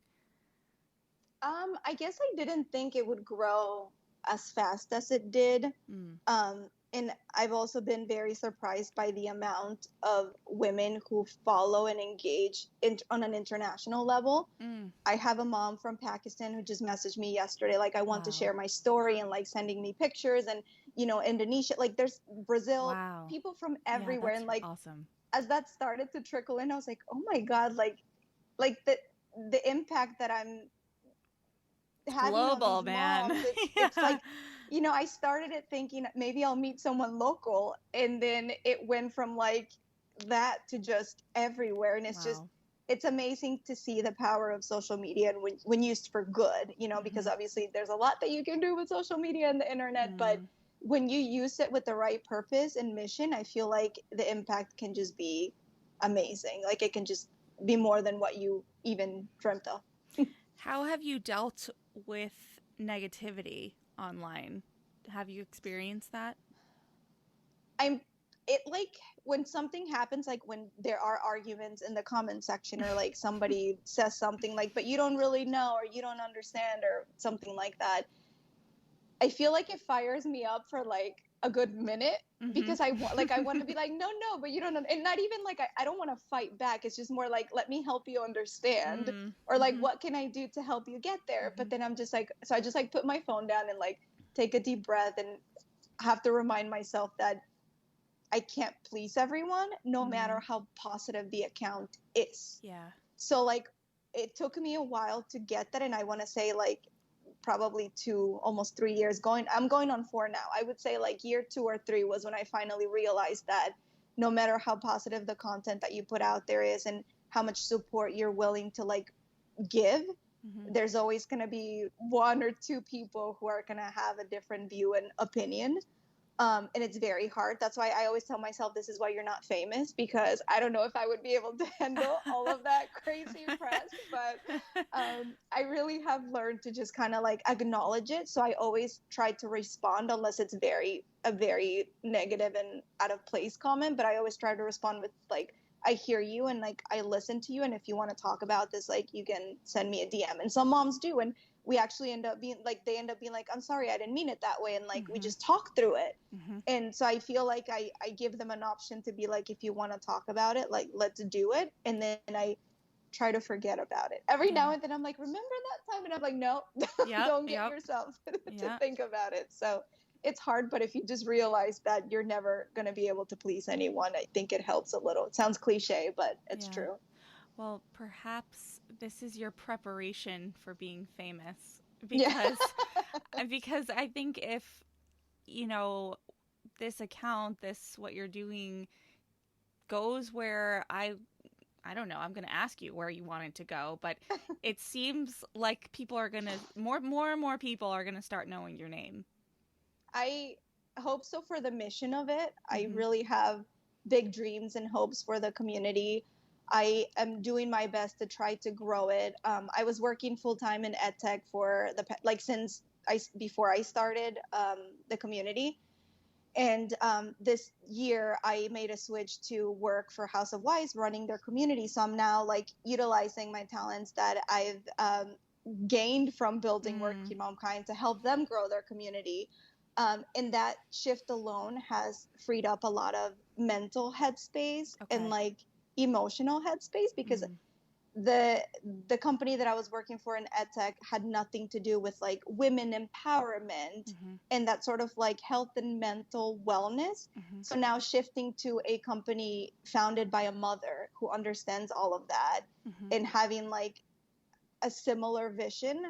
Speaker 2: I guess I didn't think it would grow as fast as it did. And I've also been very surprised by the amount of women who follow and engage on an international level. I have a mom from Pakistan who just messaged me yesterday, like, I want to share my story, and like sending me pictures, and Indonesia, like there's Brazil, people from everywhere. And like, awesome. As that started to trickle in, I was like, oh my God, like the impact that I'm having
Speaker 1: global,
Speaker 2: on these
Speaker 1: man.
Speaker 2: moms, it's like, I started it thinking maybe I'll meet someone local, and then it went from like that to just everywhere. And it's just, it's amazing to see the power of social media, and when used for good, because obviously there's a lot that you can do with social media and the internet, but when you use it with the right purpose and mission, I feel like the impact can just be amazing. Like it can just be more than what you even dreamt of.
Speaker 1: How have you dealt with negativity online? Have you experienced that?
Speaker 2: it like when something happens, like when there are arguments in the comment section, or like somebody says something like, but you don't really know, or you don't understand, or something like that, I feel like it fires me up for like a good minute, because I want to be like, no, but you don't know. And not even like, I don't want to fight back. It's just more like, let me help you understand, or like, what can I do to help you get there? But then I'm just like, so I just like put my phone down and like take a deep breath, and have to remind myself that I can't please everyone, no matter how positive the account is.
Speaker 1: Yeah.
Speaker 2: So like, it took me a while to get that. And I want to say like probably almost 3 years I'm going on 4 now. I would say like year 2 or 3 was when I finally realized that no matter how positive the content that you put out there is, and how much support you're willing to like give, there's always going to be 1 or 2 people who are going to have a different view and opinion. And it's very hard. That's why I always tell myself, this is why you're not famous, because I don't know if I would be able to handle all of that crazy press. But I really have learned to just kind of like acknowledge it. So I always try to respond, unless it's a very negative and out of place comment. But I always try to respond with like, I hear you, and like, I listen to you. And if you want to talk about this, like, you can send me a DM. And some moms do. And we actually end up being like, I'm sorry, I didn't mean it that way. And like, we just talk through it. And so I feel like I give them an option to be like, if you want to talk about it, like, let's do it. And then I try to forget about it. Every now and then I'm like, remember that time? And I'm like, no, don't get yourself to think about it. So it's hard, but if you just realize that you're never going to be able to please anyone, I think it helps a little. It sounds cliche, but it's true.
Speaker 1: Well, perhaps this is your preparation for being famous, because because I think if, this account, what you're doing goes where I don't know, I'm going to ask you where you want it to go, but it seems like people are going to more and more people are going to start knowing your name.
Speaker 2: I hope so, for the mission of it. I really have big dreams and hopes for the community. I am doing my best to try to grow it. I was working full time in ed tech for before I started the community. And this year I made a switch to work for House of Wise, running their community. So I'm now like utilizing my talents that I've gained from building Working Momkind to help them grow their community. And that shift alone has freed up a lot of mental headspace and like emotional headspace, because the company that I was working for in edtech had nothing to do with like women empowerment and that sort of like health and mental wellness. So now shifting to a company founded by a mother who understands all of that and having like a similar vision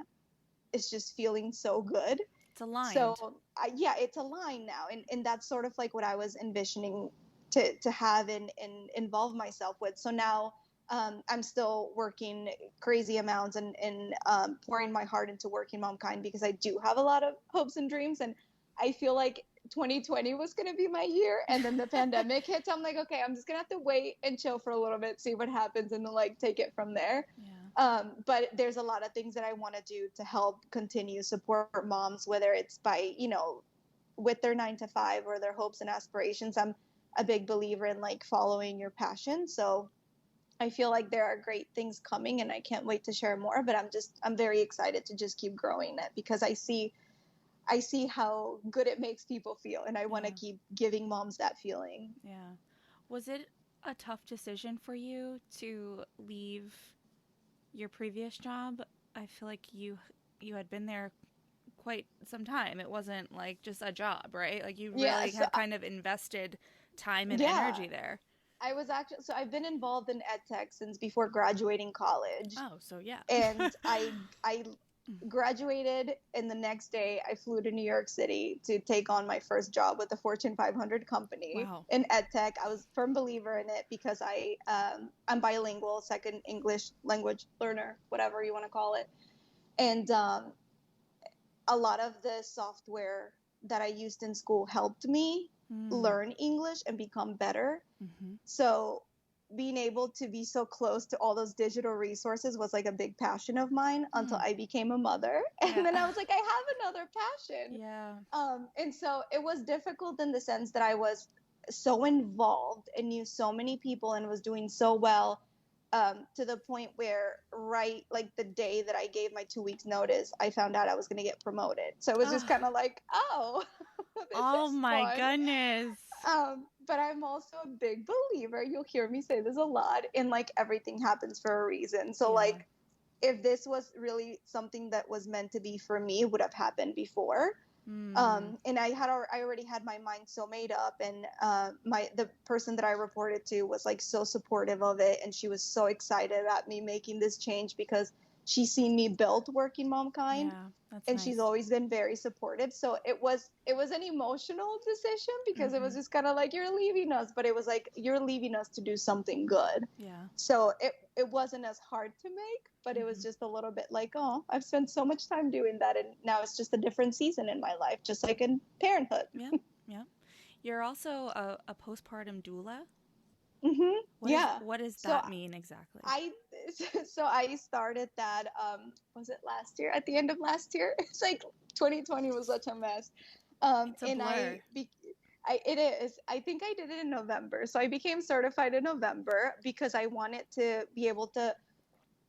Speaker 2: is just feeling so good.
Speaker 1: It's aligned.
Speaker 2: So it's aligned now. And that's sort of like what I was envisioning to have and involve myself with. So now I'm still working crazy amounts and pouring my heart into Working Momkind, because I do have a lot of hopes and dreams. And I feel like 2020 was going to be my year. And then the pandemic hits. I'm like, okay, I'm just going to have to wait and chill for a little bit, see what happens, and then like take it from there. But there's a lot of things that I want to do to help continue support moms, whether it's by, with their 9 to 5 or their hopes and aspirations. I'm a big believer in like following your passion. So I feel like there are great things coming, and I can't wait to share more, but I'm very excited to just keep growing it, because I see how good it makes people feel, and I want to keep giving moms that feeling.
Speaker 1: Yeah. Was it a tough decision for you to leave your previous job? I feel like you had been there quite some time. It wasn't like just a job, right? Like you really had kind of invested time and energy there.
Speaker 2: I've been involved in ed tech since before graduating college.
Speaker 1: Oh, so yeah.
Speaker 2: And I graduated, and the next day I flew to New York City to take on my first job with a Fortune 500 company in ed tech. I was a firm believer in it because I'm bilingual, second English language learner, whatever you want to call it. And a lot of the software that I used in school helped me learn English and become better. So being able to be so close to all those digital resources was like a big passion of mine until I became a mother. And then I was like, I have another passion.
Speaker 1: Yeah.
Speaker 2: And so it was difficult in the sense that I was so involved and knew so many people and was doing so well, to the point where right like the day that I gave my 2 weeks notice, I found out I was going to get promoted. So it was just
Speaker 1: Oh,
Speaker 2: kind of like, oh, this
Speaker 1: oh
Speaker 2: is
Speaker 1: my
Speaker 2: fun.
Speaker 1: goodness.
Speaker 2: But I'm also a big believer, you'll hear me say this a lot, in like everything happens for a reason. So
Speaker 1: Yeah.
Speaker 2: like if this was really something that was meant to be for me, it would have happened before.
Speaker 1: Mm.
Speaker 2: And I already had my mind so made up, and the person that I reported to was like so supportive of it, and she was so excited at me making this change because she's seen me build Working Momkind,
Speaker 1: Yeah, that's
Speaker 2: and she's
Speaker 1: nice.
Speaker 2: always been very supportive. So it was an emotional decision because it was
Speaker 1: Mm-hmm.
Speaker 2: just kind of like, you're leaving us, but it was like, you're leaving us to do something good.
Speaker 1: Yeah.
Speaker 2: So it wasn't as hard to make, but it was
Speaker 1: Mm-hmm.
Speaker 2: just a little bit like, oh, I've spent so much time doing that, and now it's just a different season in my life, just like in parenthood.
Speaker 1: Yeah. Yeah. You're also a postpartum doula.
Speaker 2: Yeah.
Speaker 1: What does
Speaker 2: So
Speaker 1: that mean exactly?
Speaker 2: I so I started that, was it last year? At the end of last year? It's like 2020 was such a mess.
Speaker 1: It's a
Speaker 2: And
Speaker 1: blur.
Speaker 2: it is. I think I did it in November. So I became certified in November because I wanted to be able to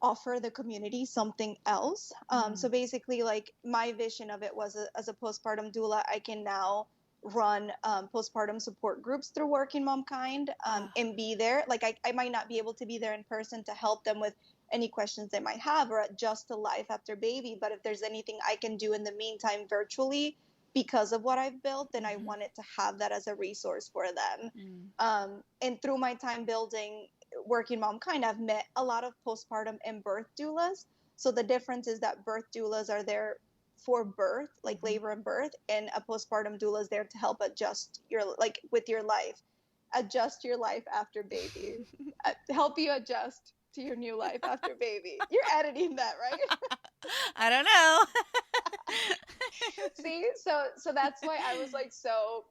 Speaker 2: offer the community something else. So
Speaker 1: Mm.
Speaker 2: basically, like my vision of it was, as a postpartum doula, I can now run postpartum support groups through Working Momkind,
Speaker 1: Ah.
Speaker 2: and be there. Like I might not be able to be there in person to help them with any questions they might have or adjust to life after baby. But if there's anything I can do in the meantime virtually because of what I've built, then I
Speaker 1: Mm-hmm.
Speaker 2: wanted to have that as a resource for them.
Speaker 1: Mm.
Speaker 2: And through my time building Working Momkind, I've met a lot of postpartum and birth doulas. So the difference is that birth doulas are there for birth, like
Speaker 1: Mm-hmm.
Speaker 2: labor and birth, and a postpartum doula is there to help adjust with your life, adjust your life after baby, help you adjust to your new life after baby. You're editing that, right?
Speaker 1: I don't know.
Speaker 2: See, so that's why I was like so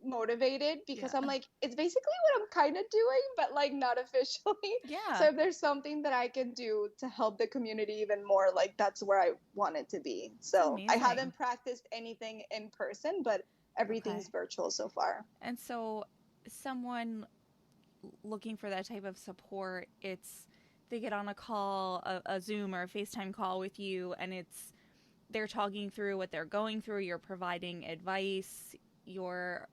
Speaker 2: motivated, because
Speaker 1: Yeah.
Speaker 2: I'm like, it's basically what I'm kind of doing, but like not officially.
Speaker 1: Yeah.
Speaker 2: So if there's something that I can do to help the community even more, like that's where I want it to be.
Speaker 1: It's
Speaker 2: So I
Speaker 1: amazing.
Speaker 2: haven't practiced anything in person, but
Speaker 1: Okay.
Speaker 2: everything's virtual so far.
Speaker 1: And so someone looking for that type of support, it's they get on a call, a Zoom or a FaceTime call with you, and it's they're talking through what they're going through. You're providing advice. You're,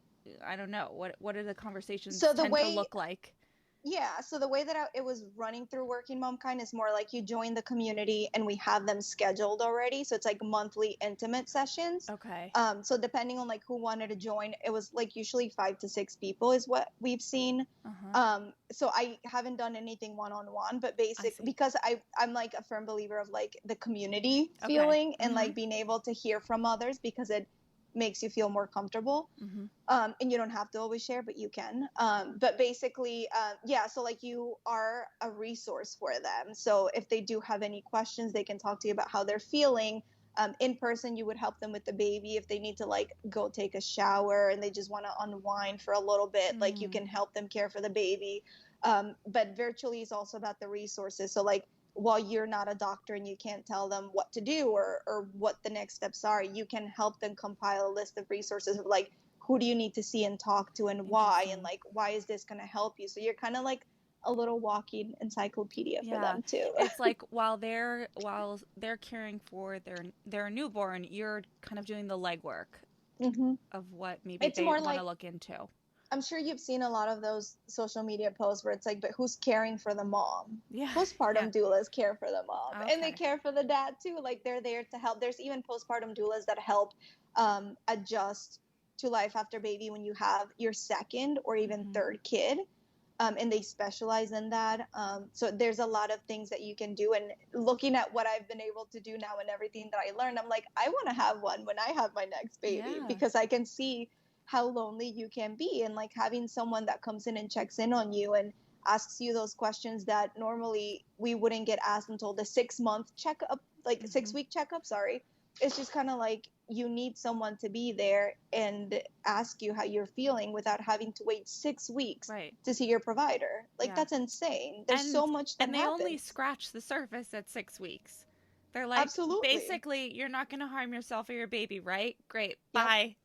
Speaker 1: I don't know, what do the conversations
Speaker 2: So the
Speaker 1: tend to
Speaker 2: way
Speaker 1: look like?
Speaker 2: Yeah, so the way that it was running through Working Momkind is more like you join the community and we have them scheduled already. So it's like monthly intimate sessions.
Speaker 1: Okay.
Speaker 2: So depending on like who wanted to join, it was like usually 5 to 6 people is what we've seen.
Speaker 1: Uh huh.
Speaker 2: So I haven't done anything one on one, but
Speaker 1: I
Speaker 2: basic
Speaker 1: see.
Speaker 2: because I'm like a firm believer of like the community
Speaker 1: Okay.
Speaker 2: feeling and
Speaker 1: Mm-hmm.
Speaker 2: like being able to hear from others because it makes you feel more comfortable.
Speaker 1: Mm-hmm.
Speaker 2: And you don't have to always share, but you can. But basically, yeah, so like you are a resource for them. So if they do have any questions, they can talk to you about how they're feeling. In person, you would help them with the baby. If they need to like go take a shower and they just want to unwind for a little bit, like you
Speaker 1: Mm.
Speaker 2: can help them care for the baby. But virtually is also about the resources. So like while you're not a doctor and you can't tell them what to do or what the next steps are, you can help them compile a list of resources of like, who do you need to see and talk to and why, and
Speaker 1: Interesting.
Speaker 2: like, why is this going to help you? So you're kind of like a little walking encyclopedia for
Speaker 1: Yeah,
Speaker 2: them too.
Speaker 1: it's like while they're caring for their newborn, you're kind of doing the legwork
Speaker 2: hmm
Speaker 1: of what maybe
Speaker 2: It's
Speaker 1: they
Speaker 2: more
Speaker 1: want to
Speaker 2: like,
Speaker 1: look into.
Speaker 2: I'm sure you've seen a lot of those social media posts where it's like, but who's caring for the mom?
Speaker 1: Yeah, yeah.
Speaker 2: Postpartum doulas care for the mom, and they
Speaker 1: Okay.
Speaker 2: care for the dad too. Like they're there to help. There's even postpartum doulas that help adjust to life after baby when you have your second or even
Speaker 1: Mm-hmm.
Speaker 2: third kid. And they specialize in that. So there's a lot of things that you can do. And looking at what I've been able to do now and everything that I learned, I'm like, I want to have one when I have my next baby
Speaker 1: Yeah.
Speaker 2: because I can see how lonely you can be. And like having someone that comes in and checks in on you and asks you those questions that normally we wouldn't get asked until the 6 month checkup, like
Speaker 1: Mm-hmm.
Speaker 2: 6 week checkup, sorry. It's just kind of like you need someone to be there and ask you how you're feeling without having to wait 6 weeks
Speaker 1: Right.
Speaker 2: to see your provider. Like
Speaker 1: Yeah.
Speaker 2: that's insane. There's
Speaker 1: And
Speaker 2: so much that
Speaker 1: and they only
Speaker 2: happens.
Speaker 1: scratch the surface at 6 weeks. They're like,
Speaker 2: Absolutely.
Speaker 1: basically, you're not going to harm yourself or your baby, right? Great.
Speaker 2: Yep.
Speaker 1: Bye.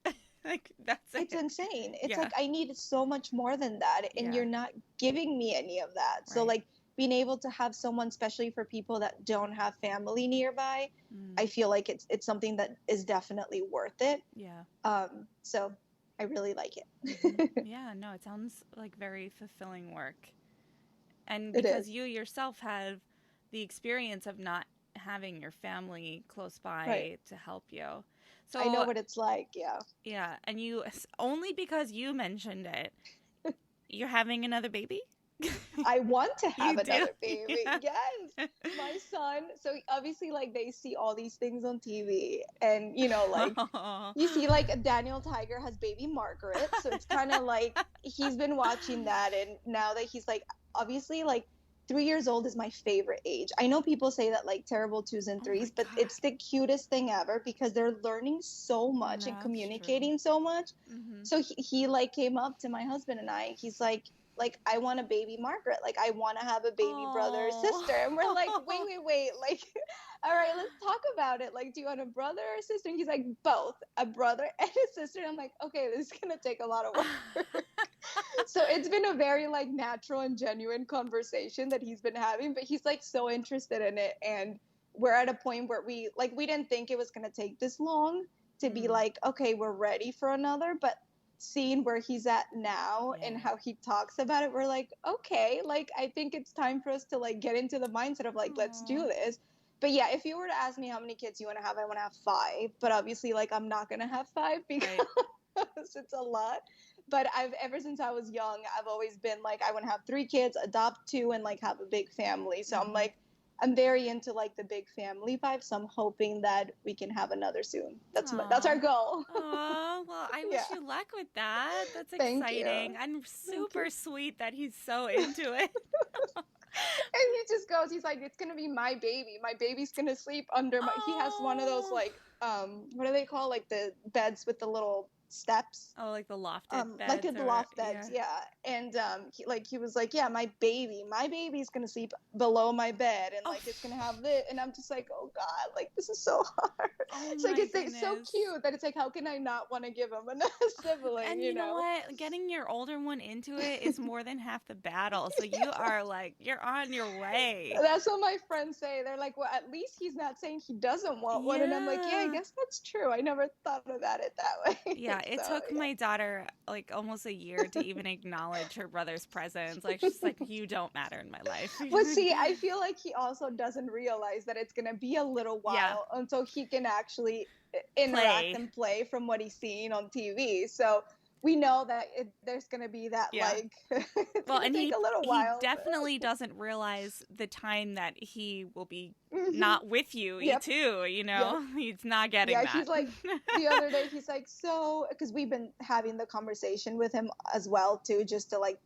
Speaker 1: Like, that's
Speaker 2: It's
Speaker 1: it.
Speaker 2: insane. It's
Speaker 1: Yeah.
Speaker 2: like I need so much more than that, and
Speaker 1: Yeah.
Speaker 2: you're not giving me any of that. So
Speaker 1: Right.
Speaker 2: like being able to have someone, especially for people that don't have family nearby,
Speaker 1: Mm.
Speaker 2: I feel like it's something that is definitely worth it.
Speaker 1: Yeah.
Speaker 2: So I really like
Speaker 1: Hmm.
Speaker 2: it.
Speaker 1: Yeah. No, it sounds like very fulfilling work. And
Speaker 2: It
Speaker 1: because
Speaker 2: is.
Speaker 1: you yourself have the experience of not having your family close
Speaker 2: Right.
Speaker 1: by to help you.
Speaker 2: I know
Speaker 1: So,
Speaker 2: what it's like. Yeah.
Speaker 1: yeah. And you, only because you mentioned it, you're having another baby?
Speaker 2: I want to
Speaker 1: You
Speaker 2: have
Speaker 1: do?
Speaker 2: another baby.
Speaker 1: Yeah.
Speaker 2: Yes. My son. So obviously, like, they see all these things on TV, and, you know, like,
Speaker 1: Oh.
Speaker 2: you see, like, Daniel Tiger has baby Margaret. So it's kind of like he's been watching that. And now that he's like, obviously, like, 3 years old is my favorite age. I know people say that, like, terrible twos and
Speaker 1: Oh my
Speaker 2: threes, but
Speaker 1: God.
Speaker 2: it's the cutest thing ever because they're learning so much and
Speaker 1: That's true.
Speaker 2: communicating so much.
Speaker 1: Hmm.
Speaker 2: So he like came up to my husband and I. He's like I want a baby Margaret. Like I want to have a baby brother or sister. And we're like, wait,
Speaker 1: Oh.
Speaker 2: wait, wait. Like, all right, let's talk about it. Like, do you want a brother or sister? And he's like, both, a brother and a sister. And I'm like, okay, this is gonna take a lot of work. So it's been a very like natural and genuine conversation that he's been having, but he's like so interested in it. And we're at a point where we didn't think it was gonna take this long to be
Speaker 1: Mm.
Speaker 2: like, okay, we're ready for another. But seeing where he's at now and
Speaker 1: Yeah.
Speaker 2: how he talks about it, we're like, okay, like I think it's time for us to like get into the mindset of like, let's do
Speaker 1: Oh.
Speaker 2: this. But yeah, if you were to ask me how many kids you want to have, I want to have five. But obviously, like I'm not gonna have five because
Speaker 1: Right.
Speaker 2: it's a lot. But I've ever since I was young, I've always been like I want to have three kids, adopt two, and like have a big family. So I'm
Speaker 1: Hmm.
Speaker 2: like I'm very into like the big family vibe. So I'm hoping that we can have another soon. That's our
Speaker 1: Oh.
Speaker 2: goal.
Speaker 1: Oh, well, I
Speaker 2: Yeah.
Speaker 1: wish you luck with that. That's
Speaker 2: Thank
Speaker 1: exciting.
Speaker 2: you.
Speaker 1: And
Speaker 2: Thank you.
Speaker 1: super sweet that he's so into it.
Speaker 2: And he just goes, he's like, it's gonna be my baby. My baby's gonna sleep under my. He has one of those
Speaker 1: Oh.
Speaker 2: like what do they call like the beds with the little steps,
Speaker 1: Oh, like the lofted
Speaker 2: like
Speaker 1: beds
Speaker 2: the
Speaker 1: or
Speaker 2: loft beds,
Speaker 1: yeah.
Speaker 2: yeah. And he was like, yeah, my baby's gonna sleep below my bed, and
Speaker 1: Oh.
Speaker 2: like it's gonna have this. And I'm just like, oh god, like this is so hard.
Speaker 1: Oh
Speaker 2: It's like
Speaker 1: my
Speaker 2: it's so
Speaker 1: goodness.
Speaker 2: cute that it's like, how can I not want to give him another sibling,
Speaker 1: And
Speaker 2: you
Speaker 1: you know
Speaker 2: know?
Speaker 1: what? Getting your older one into it is more than half the battle. So you are like, you're on your way.
Speaker 2: That's what my friends say. They're like, well, at least he's not saying he doesn't want one. And I'm like, yeah, I
Speaker 1: Yeah.
Speaker 2: guess that's true. I never thought about it that way.
Speaker 1: Yeah, it
Speaker 2: So,
Speaker 1: took
Speaker 2: yeah.
Speaker 1: my daughter like almost a year to even acknowledge her brother's presence. Like, she's like, you don't matter in my life.
Speaker 2: But see, I feel like he also doesn't realize that it's going to be a little
Speaker 1: Yeah,
Speaker 2: while until he can actually interact
Speaker 1: play.
Speaker 2: and play from what he's seeing on TV. So we know that there's going to be that,
Speaker 1: Yeah.
Speaker 2: like, it's
Speaker 1: Well,
Speaker 2: going to
Speaker 1: and
Speaker 2: take
Speaker 1: he
Speaker 2: a little
Speaker 1: he
Speaker 2: while.
Speaker 1: definitely doesn't realize the time that he will be
Speaker 2: Hmm.
Speaker 1: not with you
Speaker 2: Yep.
Speaker 1: too,
Speaker 2: Yep.
Speaker 1: He's not getting
Speaker 2: Yeah,
Speaker 1: that.
Speaker 2: he's like the other day he's like, so because we've been having the conversation with him as well too, just to like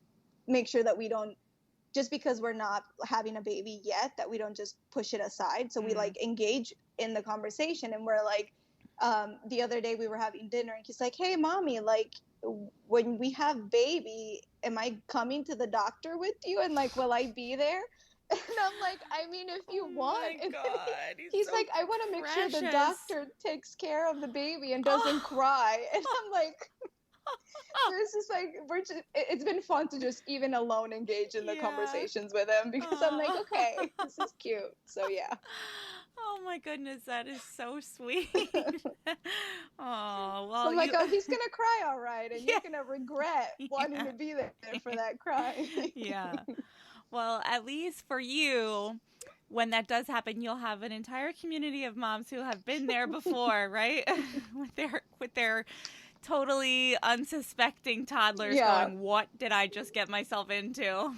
Speaker 2: make sure that we don't, just because we're not having a baby yet, that we don't just push it aside. So we
Speaker 1: Mm.
Speaker 2: like engage in the conversation. And we're like, the other day we were having dinner and he's like, hey mommy, like when we have baby, am I coming to the doctor with you, and like will I be there? And I'm like, I mean, if you
Speaker 1: Oh
Speaker 2: want.
Speaker 1: my
Speaker 2: And then
Speaker 1: God, he's
Speaker 2: he's
Speaker 1: so
Speaker 2: like, I want to make sure the
Speaker 1: precious.
Speaker 2: doctor takes care of the baby and doesn't
Speaker 1: Oh.
Speaker 2: cry. And I'm like, so it's just like it's been fun to just even alone engage in the
Speaker 1: Yeah.
Speaker 2: conversations with him because I'm like,
Speaker 1: Oh.
Speaker 2: okay, this is cute. So yeah.
Speaker 1: Oh my goodness, that is so sweet. Oh,
Speaker 2: So
Speaker 1: well,
Speaker 2: I'm like,
Speaker 1: you
Speaker 2: oh, he's gonna cry all right, and
Speaker 1: yeah.
Speaker 2: you're gonna regret wanting
Speaker 1: Yeah.
Speaker 2: to be there for that cry.
Speaker 1: Yeah. Well, at least for you, when that does happen, you'll have an entire community of moms who have been there before, right? With their totally unsuspecting toddlers
Speaker 2: Yeah.
Speaker 1: going, "What did I just get myself into?"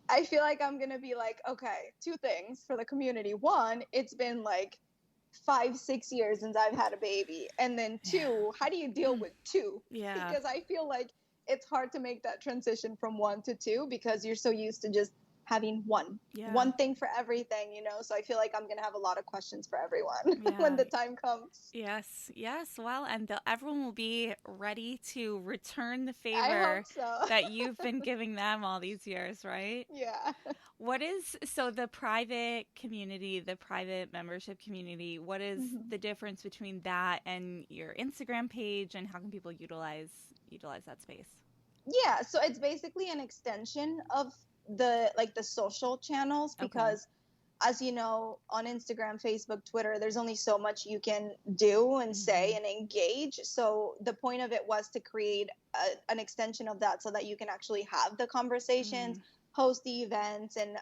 Speaker 2: I feel like I'm gonna be like, okay, two things for the community. One, it's been like 5, 6 years since I've had a baby. And then
Speaker 1: Yeah.
Speaker 2: two, how do you deal with two?
Speaker 1: Yeah.
Speaker 2: Because I feel like it's hard to make that transition from one to two because you're so used to just having one thing for everything, so I feel like I'm gonna have a lot of questions for everyone when the time comes.
Speaker 1: Yes, well, and everyone will be ready to return the
Speaker 2: I
Speaker 1: favor
Speaker 2: hope so.
Speaker 1: that you've been giving them all these years, right?
Speaker 2: Yeah.
Speaker 1: What is, so the private community, the private membership community, what is the difference between that and your Instagram page, and how can people utilize that space?
Speaker 2: Yeah, so it's basically an extension of the social channels, because as you know, on Instagram, Facebook, Twitter, there's only so much you can do and say and engage. So the point of it was to create an extension of that so that you can actually have the conversations, host the events, and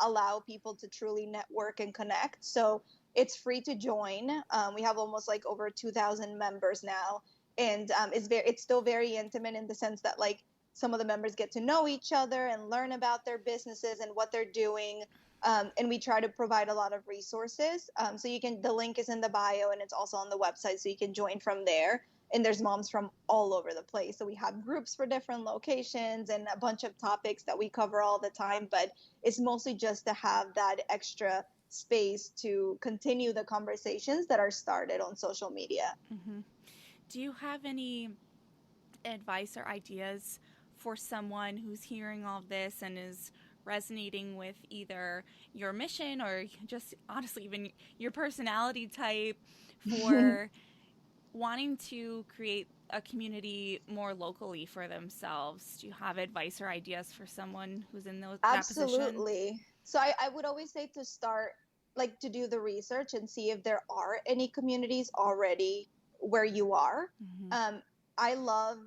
Speaker 2: allow people to truly network and connect. So it's free to join. We have almost like over 2,000 members now. And it's still very intimate in the sense that like some of the members get to know each other and learn about their businesses and what they're doing. And we try to provide a lot of resources. So the link is in the bio, and it's also on the website, so you can join from there. And there's moms from all over the place. So we have groups for different locations and a bunch of topics that we cover all the time. But it's mostly just to have that extra space to continue the conversations that are started on social media.
Speaker 1: Do you have any advice or ideas for someone who's hearing all of this and is resonating with either your mission or just honestly even your personality type, for wanting to create a community more locally for themselves? Do you have advice or ideas for someone who's in that position?
Speaker 2: Absolutely. So I would always say to start, like, to do the research and see if there are any communities already where you are. I love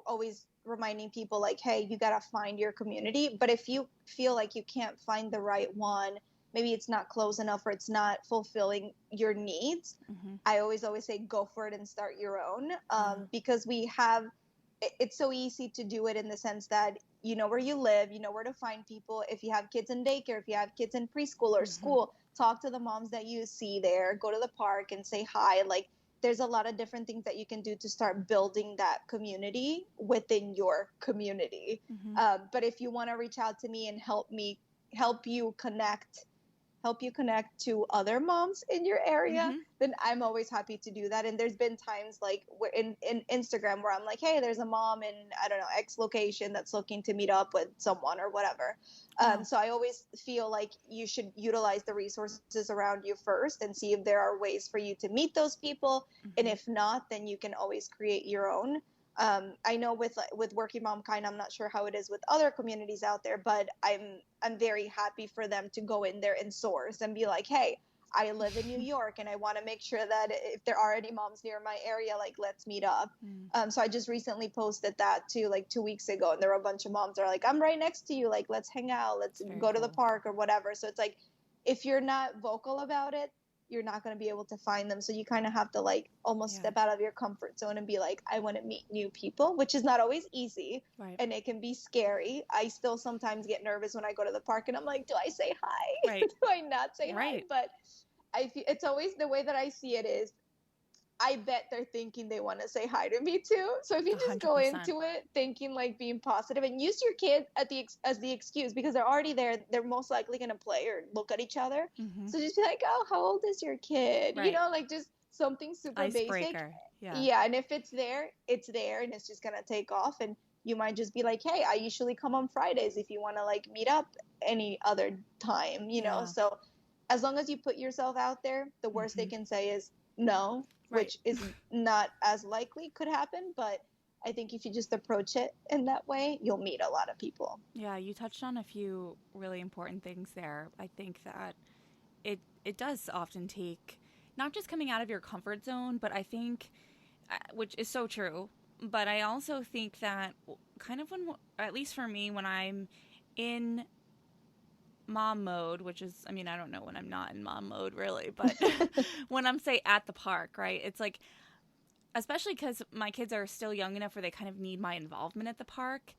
Speaker 2: always reminding people, like, hey, you got to find your community. But if you feel like you can't find the right one, maybe it's not close enough or it's not fulfilling your needs, I always say go for it and start your own. Because it's so easy to do it in the sense that you know where you live, you know where to find people. If you have kids in daycare, if you have kids in preschool or school, talk to the moms that you see there, go to the park and say hi. Like, there's a lot of different things that you can do to start building that community within your community. But if you want to reach out to me and help you connect to other moms in your area, then I'm always happy to do that. And there's been times like in Instagram where I'm like, hey, there's a mom in, I don't know, X location that's looking to meet up with someone or whatever. So I always feel like you should utilize the resources around you first and see if there are ways for you to meet those people. And if not, then you can always create your own. I know with Working Momkind, I'm not sure how it is with other communities out there, but I'm very happy for them to go in there and source and be like, hey, I live in New York and I want to make sure that if there are any moms near my area, like, let's meet up. So I just recently posted that too, like 2 weeks ago, and there were a bunch of moms that are like, I'm right next to you, like, let's hang out, let's go to the park or whatever. So it's like, if you're not vocal about it, you're not going to be able to find them. So you kind of have to like almost step out of your comfort zone and be like, I want to meet new people, which is not always easy. And it can be scary. I still sometimes get nervous when I go to the park and I'm like, do I say hi? Do I not say hi? But it's always, the way that I see it is, I bet they're thinking they want to say hi to me too. So if you just 100%. Go into it thinking like being positive and use your kid as the excuse, because they're already there, they're most likely going to play or look at each other. So just be like, oh, how old is your kid? You know, like just something super
Speaker 1: Icebreaker.
Speaker 2: basic. Yeah. And if it's there, and it's just going to take off. And you might just be like, hey, I usually come on Fridays if you want to like meet up any other time, you know? So as long as you put yourself out there, the worst they can say is no. Which is not as likely could happen, but I think if you just approach it in that way, you'll meet a lot of people.
Speaker 1: Yeah, you touched on a few really important things there. I think that it does often take not just coming out of your comfort zone, but I think, which is so true, but I also think that kind of when, at least for me, when I'm in mom mode, which is, I mean, I don't know when I'm not in mom mode really, but when I'm, say, at the park, right? It's like, especially because my kids are still young enough where they kind of need my involvement at the park.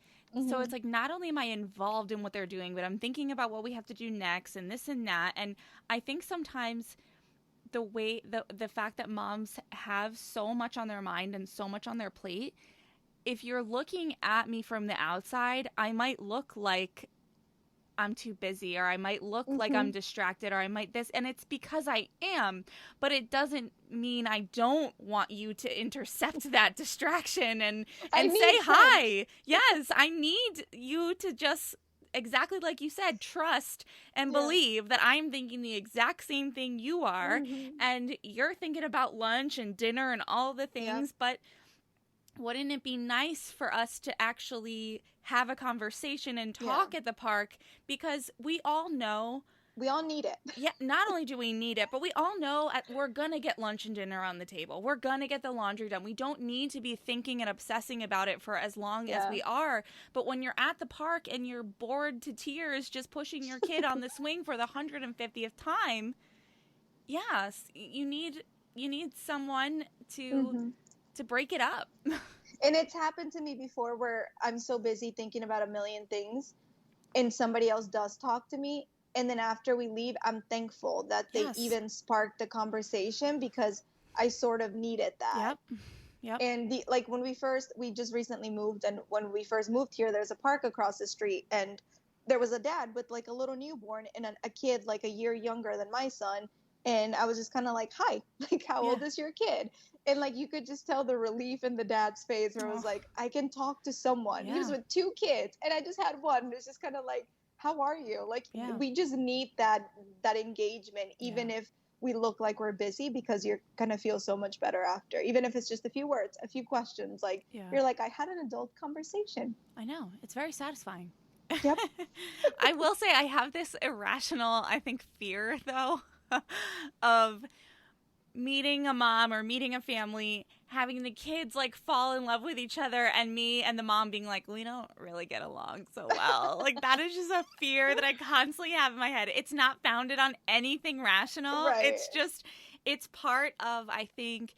Speaker 1: So it's like, not only am I involved in what they're doing, but I'm thinking about what we have to do next and this and that. And I think sometimes the fact that moms have so much on their mind and so much on their plate, if you're looking at me from the outside, I might look like I'm too busy, or I might look like I'm
Speaker 2: Mm-hmm.
Speaker 1: distracted, or I might this, and it's because I am, but it doesn't mean I don't want you to intercept that distraction
Speaker 2: I
Speaker 1: and say
Speaker 2: need friends.
Speaker 1: hi. Yes, I need you to just, exactly like you said, trust and
Speaker 2: Yeah.
Speaker 1: believe that I'm thinking the exact same thing you are,
Speaker 2: Mm-hmm.
Speaker 1: and you're thinking about lunch and dinner and all the
Speaker 2: Yep.
Speaker 1: things, but wouldn't it be nice for us to actually have a conversation and
Speaker 2: Yeah.
Speaker 1: talk at the park? Because we all know,
Speaker 2: We all need it.
Speaker 1: yeah, not only do we need it, but we all know we're going to get lunch and dinner on the table. We're going to get the laundry done. We don't need to be thinking and obsessing about it for as long as
Speaker 2: Yeah.
Speaker 1: we are. But when you're at the park and you're bored to tears just pushing your kid on the swing for the 150th time, yes, you need someone to
Speaker 2: Mm-hmm.
Speaker 1: to break it up.
Speaker 2: And it's happened to me before where I'm so busy thinking about a million things and somebody else does talk to me. And then after we leave, I'm thankful that they
Speaker 1: Yes.
Speaker 2: even sparked the conversation because I sort of needed that.
Speaker 1: Yep. Yep.
Speaker 2: And like when we just recently moved, and when we first moved here, there's a park across the street, and there was a dad with like a little newborn and a kid like a year younger than my son. And I was just kind of like, hi, like, how
Speaker 1: Yeah.
Speaker 2: old is your kid? And like, you could just tell the relief in the dad's face where it was
Speaker 1: Oh,
Speaker 2: like, I can talk to someone. He was
Speaker 1: yeah.
Speaker 2: with two kids, and I just had one. It's just kind of like, how are you? Like,
Speaker 1: Yeah.
Speaker 2: we just need that engagement,
Speaker 1: Yeah.
Speaker 2: even if we look like we're busy, because you're gonna feel so much better after, even if it's just a few words, a few questions. Like,
Speaker 1: Yeah.
Speaker 2: you're like, I had an adult conversation.
Speaker 1: I know. It's very satisfying.
Speaker 2: Yep.
Speaker 1: I will say I have this irrational, I think, fear though of meeting a mom or meeting a family, having the kids like fall in love with each other, and me and the mom being like, we don't really get along so well. Like, that is just a fear that I constantly have in my head. It's not founded on anything rational.
Speaker 2: Right.
Speaker 1: It's just, it's part of, I think,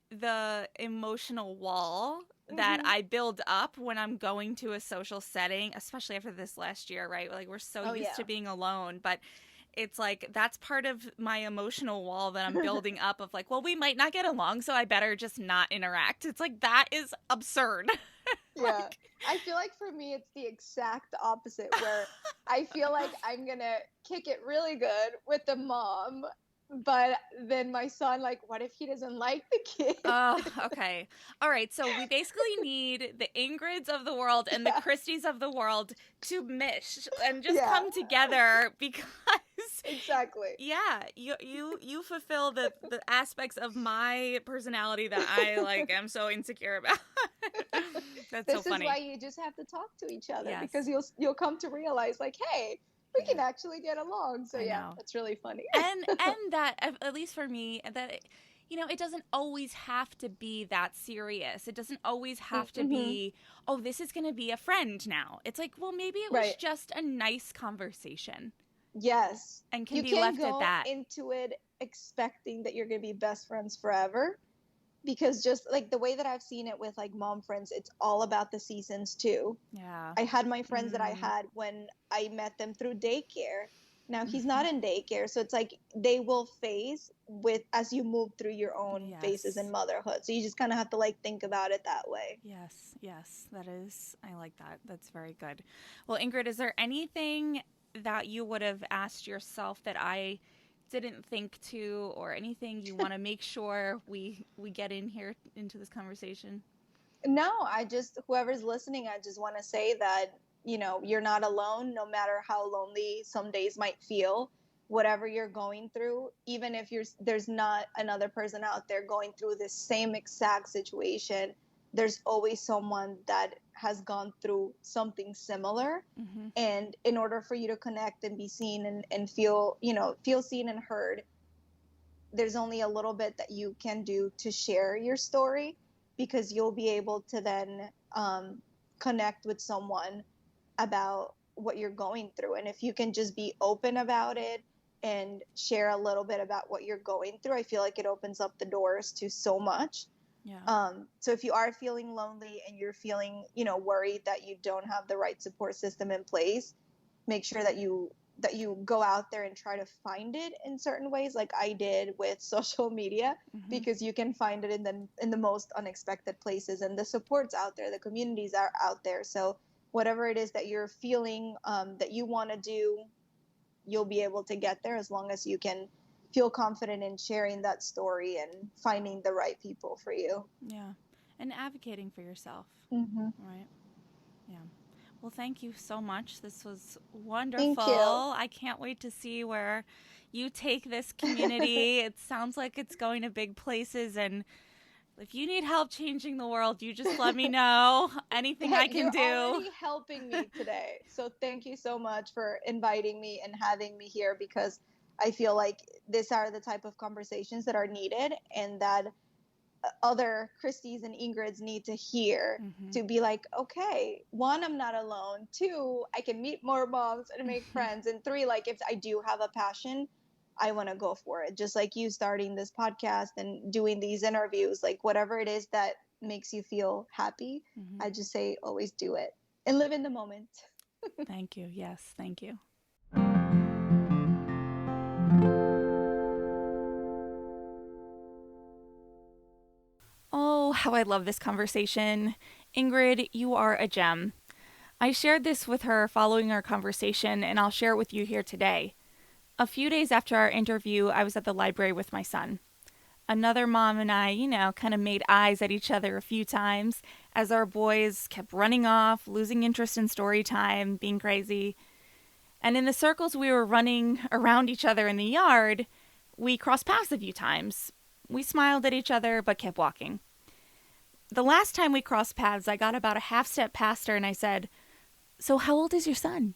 Speaker 1: the emotional wall that
Speaker 2: Mm-hmm.
Speaker 1: I build up when I'm going to a social setting, especially after this last year, right? Like, we're so
Speaker 2: Oh
Speaker 1: used to
Speaker 2: yeah.
Speaker 1: being alone, but it's like that's part of my emotional wall that I'm building up of like, well, we might not get along, so I better just not interact. It's like, that is absurd.
Speaker 2: Yeah.
Speaker 1: Like,
Speaker 2: I feel like for me, it's the exact opposite, where I feel like I'm gonna kick it really good with the mom, but then my son, like, what if he doesn't like the kid?
Speaker 1: oh, okay. All right. So we basically need the Ingrids of the world and the
Speaker 2: Yeah.
Speaker 1: Christies of the world to mesh and just
Speaker 2: Yeah.
Speaker 1: come together because
Speaker 2: Exactly.
Speaker 1: yeah, you fulfill the aspects of my personality that I like am so insecure about. That's so
Speaker 2: This is why
Speaker 1: funny.
Speaker 2: you just have to talk to each other, because
Speaker 1: Yes.
Speaker 2: you'll come to realize, like, hey, we
Speaker 1: Yeah,
Speaker 2: can actually get along. So
Speaker 1: I
Speaker 2: yeah,
Speaker 1: know.
Speaker 2: that's really funny.
Speaker 1: And that, at least for me, that it doesn't always have to be that serious. It doesn't always have to
Speaker 2: Mm-hmm.
Speaker 1: be, oh, this is going to be a friend now. It's like, well, maybe it was
Speaker 2: Right.
Speaker 1: just a nice conversation
Speaker 2: Yes.
Speaker 1: and can
Speaker 2: You
Speaker 1: be
Speaker 2: can't
Speaker 1: left at
Speaker 2: go
Speaker 1: that.
Speaker 2: into it expecting that you're going to be best friends forever, because just like the way that I've seen it with like mom friends, it's all about the seasons too.
Speaker 1: Yeah.
Speaker 2: I had my friends that I
Speaker 1: Mm,
Speaker 2: had when I met them through daycare. Now he's
Speaker 1: hmm.
Speaker 2: not in daycare, so it's like they will phase with as you move through your own phases in
Speaker 1: Yes.
Speaker 2: motherhood. So you just kind of have to like think about it that way.
Speaker 1: Yes. Yes. That is, I like that. That's very good. Well, Ingrid, is there anything that you would have asked yourself that I didn't think to, or anything you want to make sure we get in here into this conversation?
Speaker 2: No, whoever's listening, I just want to say that, you're not alone, no matter how lonely some days might feel. Whatever you're going through, even if there's not another person out there going through this same exact situation, there's always someone that has gone through something similar.
Speaker 1: Mm-hmm.
Speaker 2: And in order for you to connect and be seen and feel seen and heard, there's only a little bit that you can do to share your story, because you'll be able to then connect with someone about what you're going through. And if you can just be open about it and share a little bit about what you're going through, I feel like it opens up the doors to so much.
Speaker 1: Yeah.
Speaker 2: So if you are feeling lonely and you're feeling, worried that you don't have the right support system in place, make sure that you go out there and try to find it in certain ways, like I did with social media,
Speaker 1: Mm-hmm.
Speaker 2: because you can find it in the most unexpected places, and the support's out there, the communities are out there. So whatever it is that you're feeling that you want to do, you'll be able to get there as long as you can feel confident in sharing that story and finding the right people for you.
Speaker 1: Yeah. And advocating for yourself.
Speaker 2: Mm-hmm.
Speaker 1: Right. Yeah. Well, thank you so much. This was
Speaker 2: Thank
Speaker 1: wonderful.
Speaker 2: you.
Speaker 1: I can't wait to see where you take this community. It sounds like it's going to big places. And if you need help changing the world, you just let me know. Anything I
Speaker 2: Hey,
Speaker 1: can
Speaker 2: you're
Speaker 1: do.
Speaker 2: already helping me today. So thank you so much for inviting me and having me here, because I feel like these are the type of conversations that are needed and that other Christie's and Ingrids need to hear, to be like, okay, one, I'm not alone. Two, I can meet more moms and make friends. And three, like, if I do have a passion, I want to go for it. Just like you starting this podcast and doing these interviews, like whatever it is that makes you feel happy, I just say always do it and live in the moment.
Speaker 1: Thank you. Yes, thank you. Oh, how I love this conversation. Ingrid, you are a gem. I shared this with her following our conversation, and I'll share it with you here today. A few days after our interview, I was at the library with my son. Another mom and I, kind of made eyes at each other a few times as our boys kept running off, losing interest in story time, being crazy. And in the circles we were running around each other in the yard, we crossed paths a few times. We smiled at each other but kept walking. The last time we crossed paths, I got about a half step past her and I said, "So how old is your son?"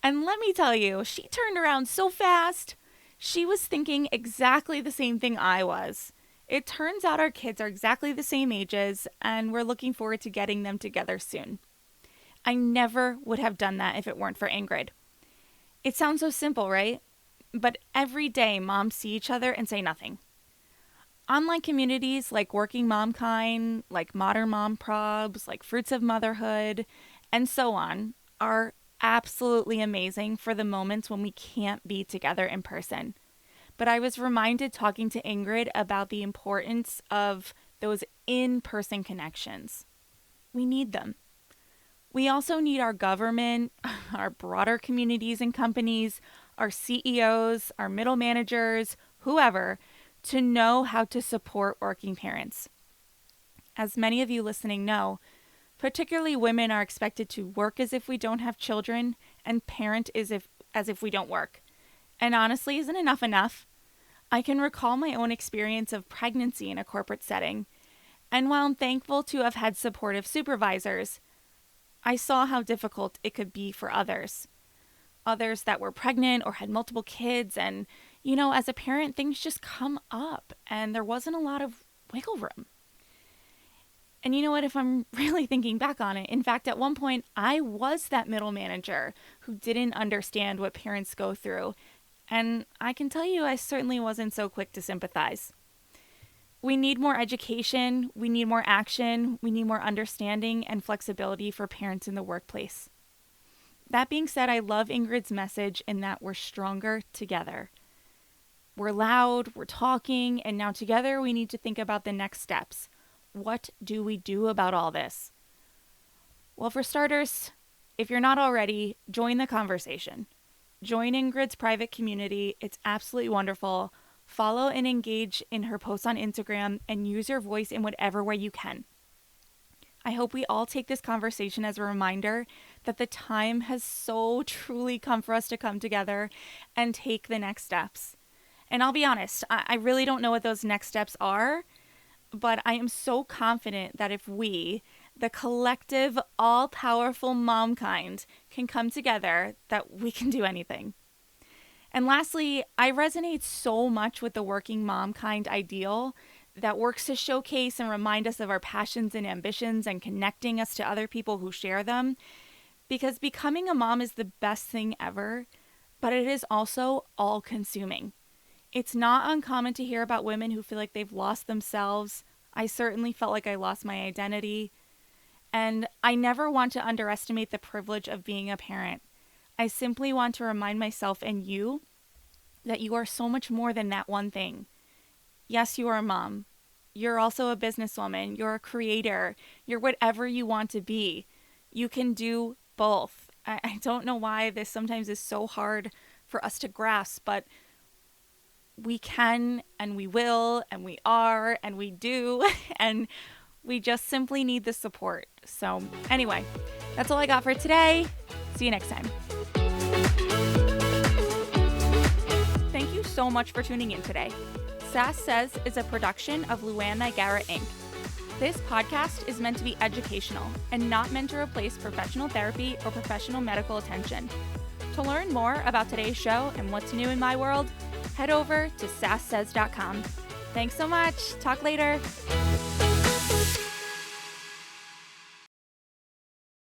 Speaker 1: And let me tell you, she turned around so fast. She was thinking exactly the same thing I was. It turns out our kids are exactly the same ages, and we're looking forward to getting them together soon. I never would have done that if it weren't for Ingrid. It sounds so simple, right? But every day, moms see each other and say nothing. Online communities like Working Momkind, like Modern Mom Probs, like Fruits of Motherhood, and so on are absolutely amazing for the moments when we can't be together in person. But I was reminded talking to Ingrid about the importance of those in-person connections. We need them. We also need our government, our broader communities and companies, our CEOs, our middle managers, whoever, to know how to support working parents. As many of you listening know, particularly women are expected to work as if we don't have children and parent as if we don't work. And honestly, isn't enough? I can recall my own experience of pregnancy in a corporate setting. And while I'm thankful to have had supportive supervisors, I saw how difficult it could be for others. Others that were pregnant or had multiple kids. And, as a parent, things just come up and there wasn't a lot of wiggle room. And you know what, if I'm really thinking back on it, in fact, at one point, I was that middle manager who didn't understand what parents go through. And I can tell you, I certainly wasn't so quick to sympathize. We need more education, we need more action, we need more understanding and flexibility for parents in the workplace. That being said, I love Ingrid's message in that we're stronger together. We're loud, we're talking, and now together we need to think about the next steps. What do we do about all this? Well, for starters, if you're not already, join the conversation. Join Ingrid's private community. It's absolutely wonderful. Follow and engage in her posts on Instagram and use your voice in whatever way you can. I hope we all take this conversation as a reminder that the time has so truly come for us to come together and take the next steps. And I'll be honest, I really don't know what those next steps are, but I am so confident that if we, the collective, all-powerful momkind, can come together, that we can do anything. And lastly, I resonate so much with the working momkind ideal that works to showcase and remind us of our passions and ambitions and connecting us to other people who share them. Because becoming a mom is the best thing ever, but it is also all-consuming. It's not uncommon to hear about women who feel like they've lost themselves. I certainly felt like I lost my identity. And I never want to underestimate the privilege of being a parent. I simply want to remind myself and you that you are so much more than that one thing. Yes, you are a mom. You're also a businesswoman. You're a creator. You're whatever you want to be. You can do both. I don't know why this sometimes is so hard for us to grasp, but we can and we will and we are and we do and we just simply need the support. So anyway, that's all I got for today. See you next time. Thank you so much for tuning in today. Sass Says is a production of Luann Nigara Inc. This podcast is meant to be educational and not meant to replace professional therapy or professional medical attention. To learn more about today's show and what's new in my world, head over to sasssays.com. Thanks so much. Talk later.